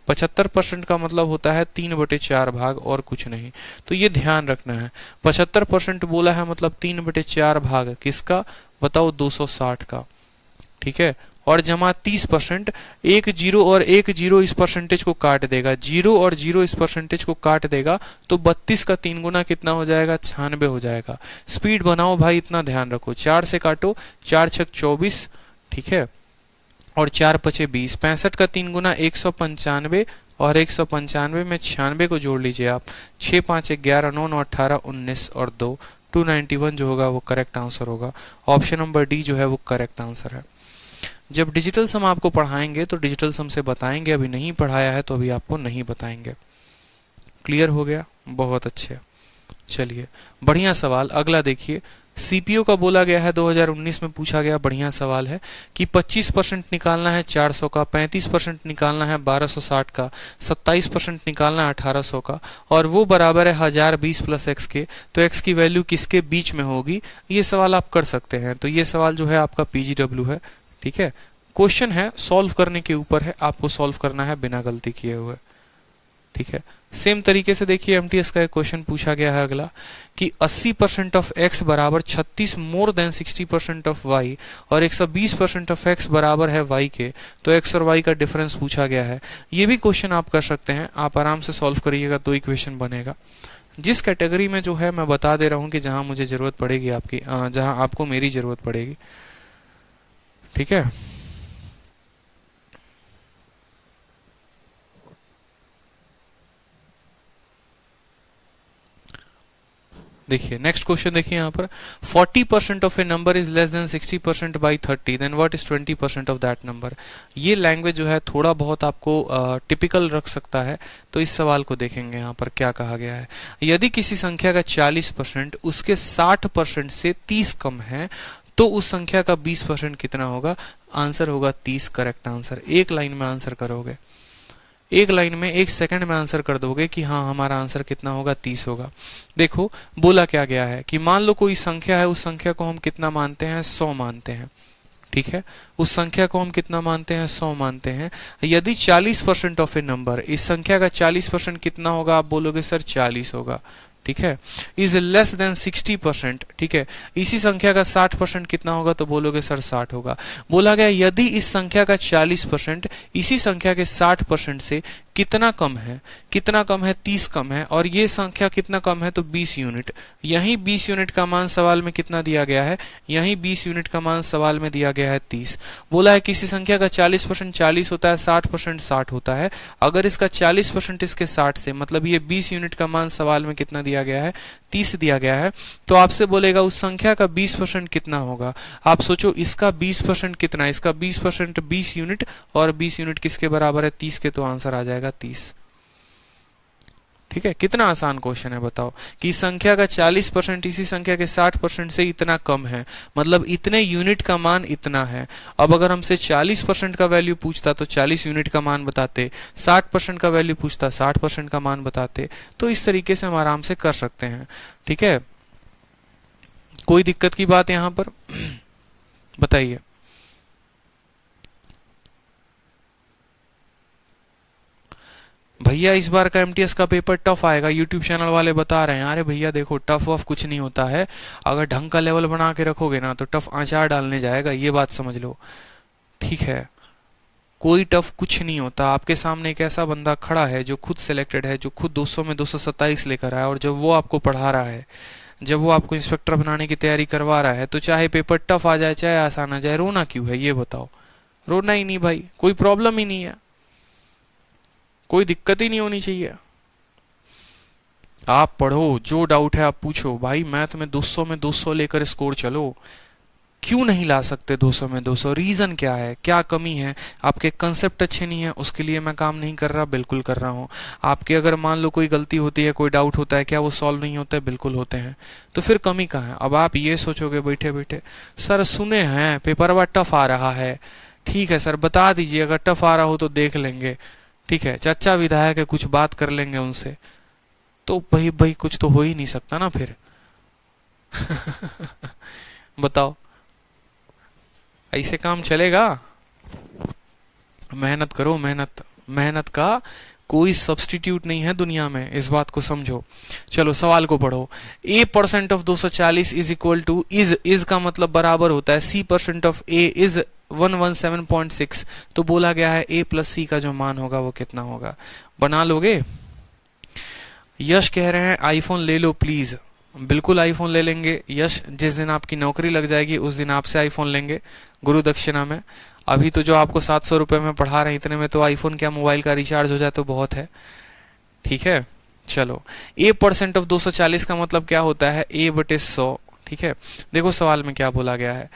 Speaker 1: 75% का मतलब होता है 3/4 भाग, और कुछ नहीं। तो ये ध्यान रखना है, 75% बोला है मतलब 3/4 भाग किसका? बताओ, 260 का। ठीक है, और जमा 30%, एक जीरो और एक जीरो इस परसेंटेज को काट देगा, जीरो और जीरो इस परसेंटेज को काट देगा, तो 32 का 3 गुना कितना हो जाएगा? 96 हो जाएगा। स्पीड बनाओ भाई, इतना ध्यान रखो। 4 से काटो, 4 छक 24, ठीक है, और 4 पचे 20, 65 का 3 गुना 195, और 195 में 96 को जोड़ लीजिए आप, 6 5 11 9 9 18 19 और 2, 291 जो होगा वो करेक्ट आंसर होगा। ऑप्शन नंबर डी जो है वो करेक्ट आंसर है। जब डिजिटल सम आपको पढ़ाएंगे तो डिजिटल सम से बताएंगे, अभी नहीं पढ़ाया है तो अभी आपको नहीं बताएंगे। क्लियर हो गया? बहुत अच्छे। चलिए, बढ़िया सवाल अगला देखिए। सीपीओ का बोला गया है, 2019 में पूछा गया, बढ़िया सवाल है कि 25% निकालना है 400 का, 35% निकालना है 1260 का, 27% निकालना है 1800 का, और वो बराबर है 1020 प्लस एक्स के, तो एक्स की वैल्यू किसके बीच में होगी? ये सवाल आप कर सकते हैं। तो ये सवाल जो है आपका पीजीडब्ल्यू है। ठीक है, क्वेश्चन है, सॉल्व करने के ऊपर है, आपको सॉल्व करना है बिना गलती किए हुए। ठीक है, सेम तरीके से देखिए एमटीएस का एक क्वेश्चन पूछा गया है अगला कि 80% ऑफ एक्स बराबर 36 मोर देन 60% ऑफ वाई, और 120% ऑफ एक्स बराबर है वाई के, तो एक्स और वाई का डिफरेंस पूछा गया है। ये भी क्वेश्चन आप कर सकते हैं, आप आराम से सॉल्व करिएगा तो इक्वेशन बनेगा। जिस कैटेगरी में जो है मैं बता दे रहा हूं कि जहां मुझे जरूरत पड़ेगी आपकी, जहां आपको मेरी जरूरत पड़ेगी। ठीक है, देखिए नेक्स्ट क्वेश्चन देखिए यहाँ पर 40% of a number is less than 60% by 30, then what is 20% of that number. ये लैंग्वेज जो है थोड़ा बहुत आपको टिपिकल रख सकता है, तो इस सवाल को देखेंगे यहाँ पर क्या कहा गया है। यदि किसी संख्या का 40% उसके 60% से 30 कम है, तो उस संख्या का 20% कितना होगा? आंसर होगा 30, करेक्ट आंसर। एक लाइन में आंसर करोगे, एक लाइन में 1 सेकंड में आंसर कर दोगे कि हाँ हमारा आंसर कितना होगा? 30 होगा। देखो बोला क्या गया है कि मान लो कोई संख्या है, उस संख्या को हम कितना मानते हैं? 100 मानते हैं। ठीक है, उस संख्या को हम कितना मानते हैं? 100 मानते हैं। यदि 40% ऑफ ए नंबर, इस संख्या का 40% कितना होगा? आप बोलोगे सर 40 होगा। ठीक है, इज लेस देन 60%। ठीक है, इसी संख्या का 60% कितना होगा? तो बोलोगे सर 60 होगा। बोला गया यदि इस संख्या का 40% इसी संख्या के 60% से कितना कम है? कितना कम है? 30 कम है, और ये संख्या कितना कम है? तो 20 यूनिट। यही 20 यूनिट का मान सवाल में कितना दिया गया है? यही 20 यूनिट का मान सवाल में दिया गया है 30। बोला है किसी संख्या का 40% 40 होता है, 60% 60 होता है। अगर इसका 40% इसके 60 से, मतलब ये 20 यूनिट का मान सवाल में कितना दिया गया है? 30 दिया गया है। तो आपसे बोलेगा उस संख्या का 20% कितना होगा? आप सोचो इसका 20% कितना है? इसका 20% 20 यूनिट, और 20 यूनिट किसके बराबर है? 30 के, तो आंसर आ जाएगा 30। ठीक है, कितना आसान क्वेश्चन है बताओ कि संख्या का 40% इसी संख्या के 60% से इतना कम है, मतलब इतने यूनिट का मान इतना है। अब अगर हमसे 40% का वैल्यू पूछता तो 40 यूनिट का मान बताते, 60% का वैल्यू पूछता 60% का मान बताते। तो इस तरीके से हम आराम से कर सकते हैं। ठीक है, कोई दिक्कत की बात यहां पर बताइए। भैया इस बार का एमटीएस का पेपर टफ आएगा, यूट्यूब चैनल वाले बता रहे हैं। अरे भैया देखो टफ वफ कुछ नहीं होता है, अगर ढंग का लेवल बना के रखोगे ना तो टफ आचार डालने जाएगा, ये बात समझ लो। ठीक है, कोई टफ कुछ नहीं होता। आपके सामने एक ऐसा बंदा खड़ा है जो खुद सिलेक्टेड है, जो खुद 200 में 227 लेकर आया, और जब वो आपको पढ़ा रहा है, जब वो आपको इंस्पेक्टर बनाने की तैयारी करवा रहा है, तो चाहे पेपर टफ आ जाए चाहे आसान आ जाए, रोना क्यों है ये बताओ? रोना ही नहीं भाई, कोई प्रॉब्लम ही नहीं है, कोई दिक्कत ही नहीं होनी चाहिए। आप पढ़ो, जो डाउट है आप पूछो। भाई मैथ में 200 में 200 लेकर स्कोर चलो। क्यों नहीं ला सकते 200 में 200? रीजन क्या है, क्या कमी है? आपके कंसेप्ट अच्छे नहीं है, उसके लिए मैं काम नहीं कर रहा? बिल्कुल कर रहा हूँ। आपके अगर मान लो कोई गलती होती है, कोई डाउट होता है, क्या वो सॉल्व नहीं होता है? बिल्कुल होते हैं। तो फिर कमी कहाँ है? अब आप ये सोचोगे बैठे बैठे, सर सुने हैं पेपर टफ आ रहा है। ठीक है सर, बता दीजिए, अगर टफ आ रहा हो तो देख लेंगे। ठीक है, चाचा विधायक है, कुछ बात कर लेंगे उनसे। तो भाई भाई कुछ तो हो ही नहीं सकता ना फिर। बताओ, ऐसे काम चलेगा? मेहनत करो, मेहनत। मेहनत का कोई सब्स्टिट्यूट नहीं है दुनिया में, इस बात को समझो। चलो सवाल को पढ़ो। a% of 240 is equal to, is का मतलब बराबर होता है c% ऑफ a इज 117.6। तो बोला गया है a प्लस c का जो मान होगा वो कितना होगा? बना लोगे? यश कह रहे हैं आईफोन ले लो प्लीज। बिल्कुल आईफोन ले लेंगे यश, जिस दिन आपकी नौकरी लग जाएगी उस दिन आपसे आईफोन लेंगे गुरु दक्षिणा में। अभी तो जो आपको 700 रुपए में पढ़ा रहे हैं, इतने में तो आईफोन क्या मोबाइल का रिचार्ज हो जाए तो बहुत है। ठीक है, चलो। a% ऑफ 240 का मतलब क्या होता है? a/100। ठीक है, देखो सवाल में क्या बोला गया है।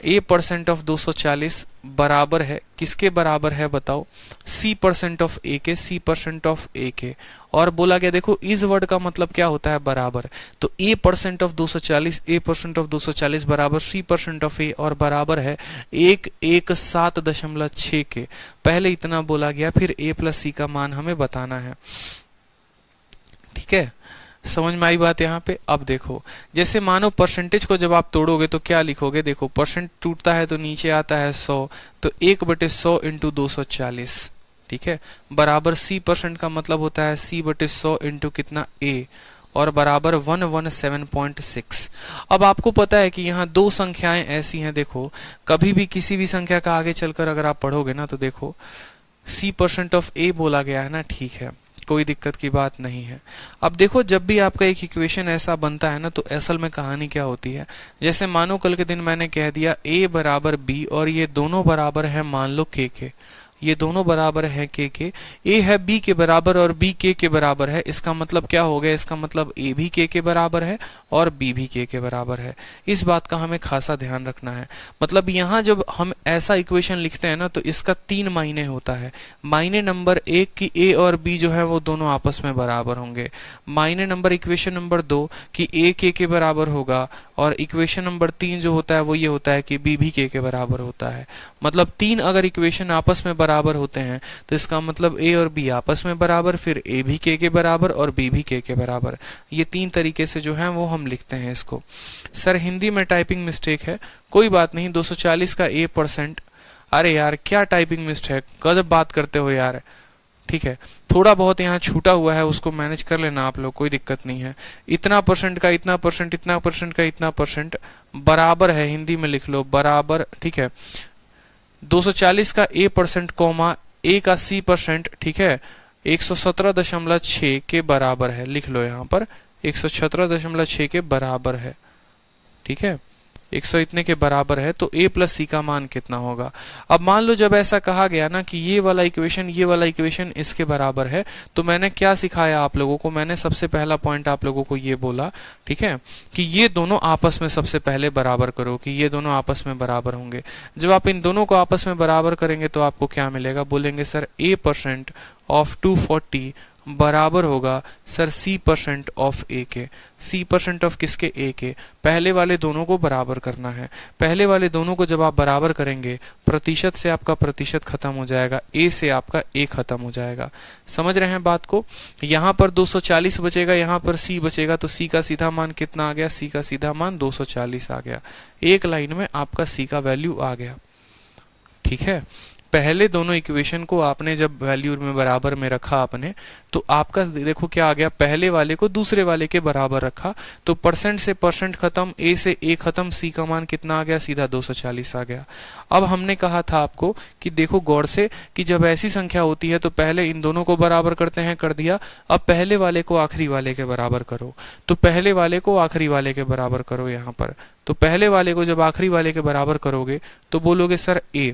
Speaker 1: a% ऑफ 240 बराबर है, किसके बराबर है बताओ? c% ऑफ a के, c% ऑफ a के। और बोला गया, देखो इस वर्ड का मतलब क्या होता है? बराबर। तो a% ऑफ 240, a% ऑफ 240 बराबर c% ऑफ a, और बराबर है 117.6 के। पहले इतना बोला गया, फिर a प्लस c का मान हमें बताना है। ठीक है, समझ में आई बात यहाँ पे? अब देखो, जैसे मानो परसेंटेज को जब आप तोड़ोगे तो क्या लिखोगे? देखो परसेंट टूटता है तो नीचे आता है 100, तो 1/100 इंटू 240। ठीक है, बराबर c% का मतलब होता है c/100 इंटू कितना? a, और बराबर 117.6। अब आपको पता है कि यहाँ दो संख्याएं ऐसी हैं, देखो कभी भी किसी भी संख्या का आगे चलकर अगर आप पढ़ोगे ना तो देखो c% ऑफ a बोला गया है ना। ठीक है, कोई दिक्कत की बात नहीं है। अब देखो, जब भी आपका एक इक्वेशन ऐसा बनता है ना तो असल में कहानी क्या होती है? जैसे मानो कल के दिन मैंने कह दिया a बराबर b, और ये दोनों बराबर है मान लो k के, ये दोनों बराबर है k के। a है b के बराबर और b k के बराबर है। इसका मतलब क्या हो गया? इसका मतलब a भी k के बराबर है और b भी k के बराबर है। इस बात का हमें खासा ध्यान रखना है। मतलब यहाँ जब हम ऐसा इक्वेशन लिखते हैं ना तो इसका 3 मायने होता है। मायने नंबर 1 कि a और b जो है वो दोनों आपस में बराबर होंगे। मायने नंबर इक्वेशन नंबर 2 कि a k के बराबर होगा, और इक्वेशन नंबर 3 जो होता है वो ये होता है कि b भी k के बराबर होता है। मतलब 3 अगर इक्वेशन आपस में बराबर होते हैं तो इसका मतलब a और b आपस में बराबर, फिर a भी k के बराबर और b भी k के बराबर। ये 3 तरीके से जो है वो हम लिखते हैं इसको। सर हिंदी में टाइपिंग मिस्टेक है, कोई बात नहीं। 240 का a%, अरे यार क्या टाइपिंग मिस्टेक, गजब बात करते हो यार। ठीक है, थोड़ा बहुत यहाँ छूटा हुआ है, उसको मैनेज कर लेना आप लोग, कोई दिक्कत नहीं है। इतना परसेंट का इतना परसेंट, इतना परसेंट का इतना परसेंट बराबर है, हिंदी में लिख लो बराबर। ठीक है, 240 का a% कॉमा a का c%, ठीक है, 117.6 के बराबर है। लिख लो यहाँ पर 117.6 के बराबर है। ठीक है, 100 इतने के बराबर है, तो a प्लस सी का मान कितना होगा? अब मान लो जब ऐसा कहा गया ना कि ये वाला इक्वेशन इसके बराबर है, तो मैंने क्या सिखाया आप लोगों को? मैंने सबसे पहला पॉइंट आप लोगों को ये बोला, ठीक है, कि ये दोनों आपस में सबसे पहले बराबर करो, कि ये दोनों आपस में बराबर होंगे। जब आप इन दोनों को आपस में बराबर करेंगे तो आपको क्या मिलेगा? बोलेंगे सर a% ऑफ 240 बराबर होगा सर c% ऑफ a के। c% ऑफ किसके? a के। पहले वाले दोनों को बराबर करना है। पहले वाले दोनों को जब आप बराबर करेंगे, प्रतिशत से आपका प्रतिशत खत्म हो जाएगा, a से आपका a खत्म हो जाएगा। समझ रहे हैं बात को? यहाँ पर 240 बचेगा, यहाँ पर c बचेगा, तो c का सीधा मान कितना आ गया? c का सीधा मान 240 आ गया। एक लाइन में आपका c का वैल्यू आ गया। ठीक है, पहले दोनों इक्वेशन को आपने जब वैल्यू में बराबर में रखा आपने, तो आपका देखो क्या आ गया? पहले वाले को दूसरे वाले के बराबर रखा, तो परसेंट से परसेंट खत्म, a से a खत्म, c का मान कितना आ गया? सीधा 240 आ गया। अब हमने कहा था आपको कि देखो गौर से, कि जब ऐसी संख्या होती है तो पहले इन दोनों को बराबर करते हैं, कर दिया। अब पहले वाले को आखिरी वाले के बराबर करो, तो पहले वाले को आखिरी वाले के बराबर करो यहाँ पर। तो पहले वाले को जब आखिरी वाले के बराबर करोगे तो बोलोगे सर a,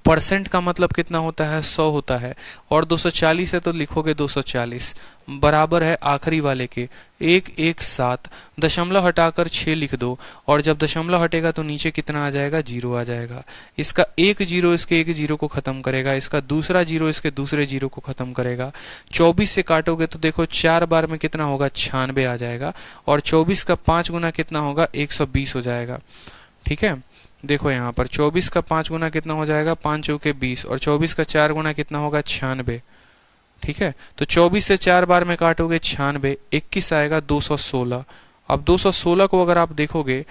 Speaker 1: परसेंट का मतलब कितना होता है, 100 होता है, और 240 है तो लिखोगे 240 बराबर है आखिरी वाले के 117, दशमलव हटाकर 6 लिख दो, और जब दशमलव हटेगा तो नीचे कितना आ जाएगा, 0 आ जाएगा। इसका एक जीरो इसके एक जीरो को खत्म करेगा, इसका दूसरा जीरो इसके दूसरे जीरो को खत्म करेगा। 24 से काटोगे तो देखो 4 बार में कितना होगा, 96 आ जाएगा, और 24 का 5 गुना कितना होगा, 120 हो जाएगा। ठीक है, देखो यहाँ पर 24 का 5 गुना कितना हो जाएगा, 5 चौके 20, और 24 का 4 गुना कितना होगा, 96। ठीक है, तो 24 से 4 बार में काटोगे 96, 21 आएगा 216। अब 216 को अगर आप देखोगे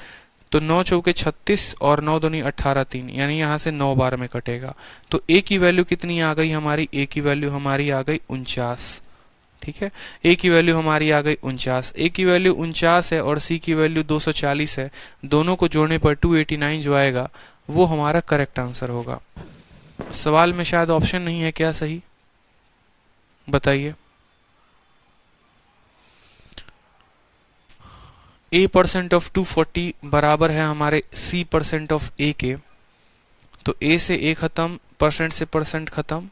Speaker 1: तो 9 चौके 36 और 9 दूनी 18, 3, यानी यहाँ से 9 बार में कटेगा। तो ए की वैल्यू कितनी आ गई हमारी, ए की वैल्यू हमारी आ गई 49। ठीक है, ए की वैल्यू हमारी आ गई 49, ए की वैल्यू 49 है और सी की वैल्यू 240 है। दोनों को जोड़ने पर 289 जो आएगा वो हमारा करेक्ट आंसर होगा। सवाल में शायद ऑप्शन नहीं है क्या सही, बताइए। ए परसेंट ऑफ 240 बराबर है हमारे सी परसेंट ऑफ ए के, तो ए से ए खत्म, परसेंट से परसेंट खत्म,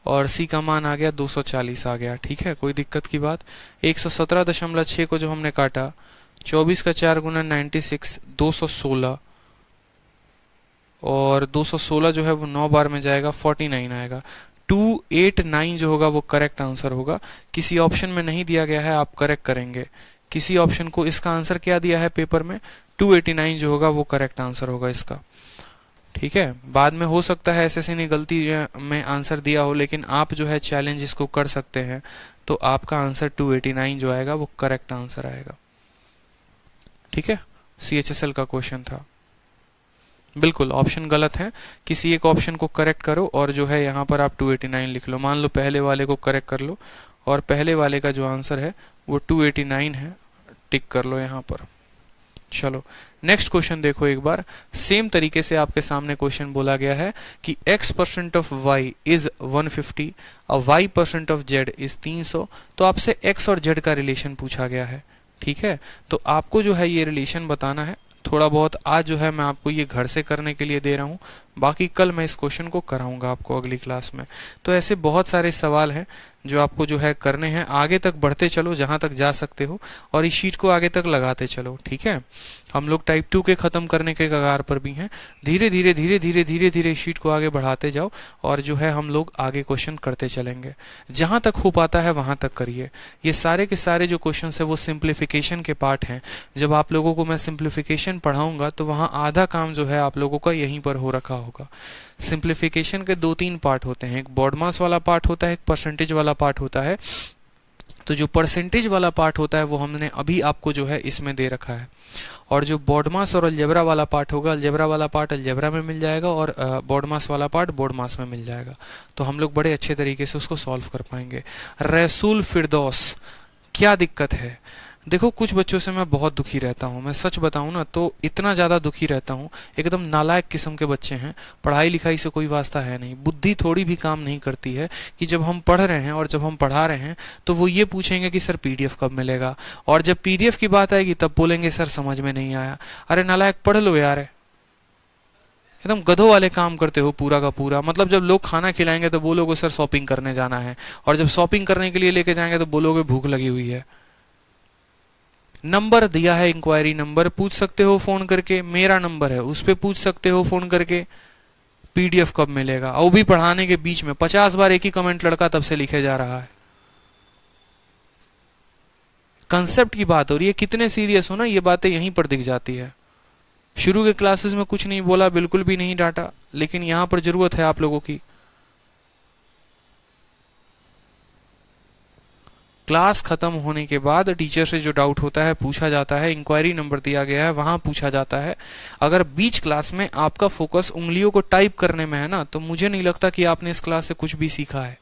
Speaker 1: और सी का मान आ गया 240 आ गया। ठीक है, कोई दिक्कत की बात। 117.6 को जो हमने काटा, 24 का 4 गुना 96, 216, और 216 जो है वो 9 बार में जाएगा, 49 आएगा। 289 जो होगा वो करेक्ट आंसर होगा। किसी ऑप्शन में नहीं दिया गया है, आप करेक्ट करेंगे। किसी ऑप्शन को इसका आंसर क्या दिया है पेपर में, 289 जो होगा वो करेक्ट आंसर होगा इसका। ठीक है, बाद में हो सकता है एसएससी ने गलती में आंसर दिया हो, लेकिन आप जो है चैलेंज इसको कर सकते हैं, तो आपका आंसर 289 जो आएगा वो करेक्ट आंसर आएगा। ठीक है, सीएचएसएल का क्वेश्चन था। बिल्कुल ऑप्शन गलत है, किसी एक ऑप्शन को करेक्ट करो और जो है यहाँ पर आप 289 लिख लो। मान लो पहले वाले को करेक्ट कर लो और पहले वाले का जो आंसर है वो 289 है, टिक कर लो यहाँ पर। चलो नेक्स्ट क्वेश्चन देखो एक बार। सेम तरीके से आपके सामने क्वेश्चन बोला गया है कि x% ऑफ y इज 150 और y% ऑफ z इज 300। तो आपसे x और z का रिलेशन पूछा गया है। ठीक है, तो आपको जो है ये रिलेशन बताना है। थोड़ा बहुत आज जो है मैं आपको ये घर से करने के लिए दे रहा हूँ, बाकी कल मैं इस क्वेश्चन को कराऊंगा आपको अगली क्लास में। तो ऐसे बहुत सारे सवाल हैं जो आपको जो है करने हैं। आगे तक बढ़ते चलो जहां तक जा सकते हो और इस शीट को आगे तक लगाते चलो। ठीक है, हम लोग टाइप 2 के खत्म करने के कगार पर भी हैं। धीरे धीरे धीरे धीरे धीरे धीरे इस शीट को आगे बढ़ाते जाओ और जो है हम लोग आगे क्वेश्चन करते चलेंगे। जहां तक हो पाता है वहां तक करिए। ये सारे के सारे जो क्वेश्चन है वो सिंप्लीफिकेशन के पार्ट हैं। जब आप लोगों को मैं सिंप्लीफिकेशन पढ़ाऊंगा तो वहां आधा काम जो है आप लोगों का यहीं पर हो रखा होगा। सिंप्लीफिकेशन के 2-3 पार्ट होते हैं, एक बॉडमास वाला पार्ट होता है, एक परसेंटेज वाला पार्ट होता है। तो जो परसेंटेज वाला पार्ट होता है वो हमने अभी आपको जो है इसमें दे रखा है, और जो बॉडमास और अलजेब्रा वाला पार्ट होगा, अलजेब्रा वाला पार्ट अलजेब्रा में मिल जाएगा और बॉडमास वाला पार्ट बॉडमास में मिल जाएगा। तो हम लोग बड़े अच्छे तरीके से उसको सॉल्व कर पाएंगे। रसूल फिरदौस, क्या दिक्कत है? देखो कुछ बच्चों से मैं बहुत दुखी रहता हूँ, मैं सच बताऊँ ना तो इतना ज़्यादा दुखी रहता हूँ। एकदम नालायक किस्म के बच्चे हैं, पढ़ाई लिखाई से कोई वास्ता है नहीं, बुद्धि थोड़ी भी काम नहीं करती है कि जब हम पढ़ रहे हैं और जब हम पढ़ा रहे हैं तो वो ये पूछेंगे कि सर पीडीएफ कब मिलेगा, और जब पीडीएफ की बात आएगी तब बोलेंगे सर समझ में नहीं आया। अरे नालायक पढ़ लो यार, एकदम गधों वाले काम करते हो पूरा का पूरा। मतलब जब लोग खाना खिलाएंगे तो बोलोगे सर शॉपिंग करने जाना है, और जब शॉपिंग करने के लिए लेके जाएंगे तो बोलोगे भूख लगी हुई है। नंबर दिया है, इंक्वायरी नंबर, पूछ सकते हो फोन करके, मेरा नंबर है उस पर पूछ सकते हो फोन करके पीडीएफ कब मिलेगा। और भी पढ़ाने के बीच में 50 बार एक ही कमेंट लड़का तब से लिखे जा रहा है। कंसेप्ट की बात हो रही है, कितने सीरियस हो ना, ये बातें यहीं पर दिख जाती है। शुरू के क्लासेस में कुछ नहीं बोला, बिल्कुल भी नहीं डांटा, लेकिन यहां पर जरूरत है आप लोगों की। क्लास खत्म होने के बाद टीचर से जो डाउट होता है पूछा जाता है, इंक्वायरी नंबर दिया गया है वहां पूछा जाता है। अगर बीच क्लास में आपका फोकस उंगलियों को टाइप करने में है ना, तो मुझे नहीं लगता कि आपने इस क्लास से कुछ भी सीखा है।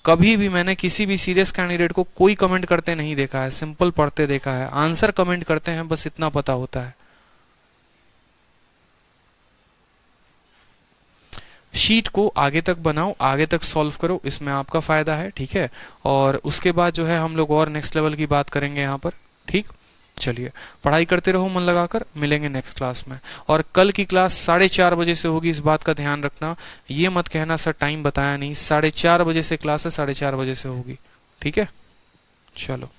Speaker 1: कभी भी मैंने किसी भी सीरियस कैंडिडेट को कोई कमेंट करते नहीं देखा है, सिंपल पढ़ते देखा है। आंसर कमेंट करते हैं, बस इतना पता होता है। शीट को आगे तक बनाओ, आगे तक सॉल्व करो, इसमें आपका फायदा है। ठीक है, और उसके बाद जो है हम लोग और नेक्स्ट लेवल की बात करेंगे यहाँ पर। ठीक, चलिए पढ़ाई करते रहो मन लगाकर, मिलेंगे नेक्स्ट क्लास में। और कल की क्लास 4:30 बजे से होगी, इस बात का ध्यान रखना। ये मत कहना सर टाइम बताया नहीं, 4:30 बजे से क्लास है, 4:30 बजे से होगी। ठीक है, चलो।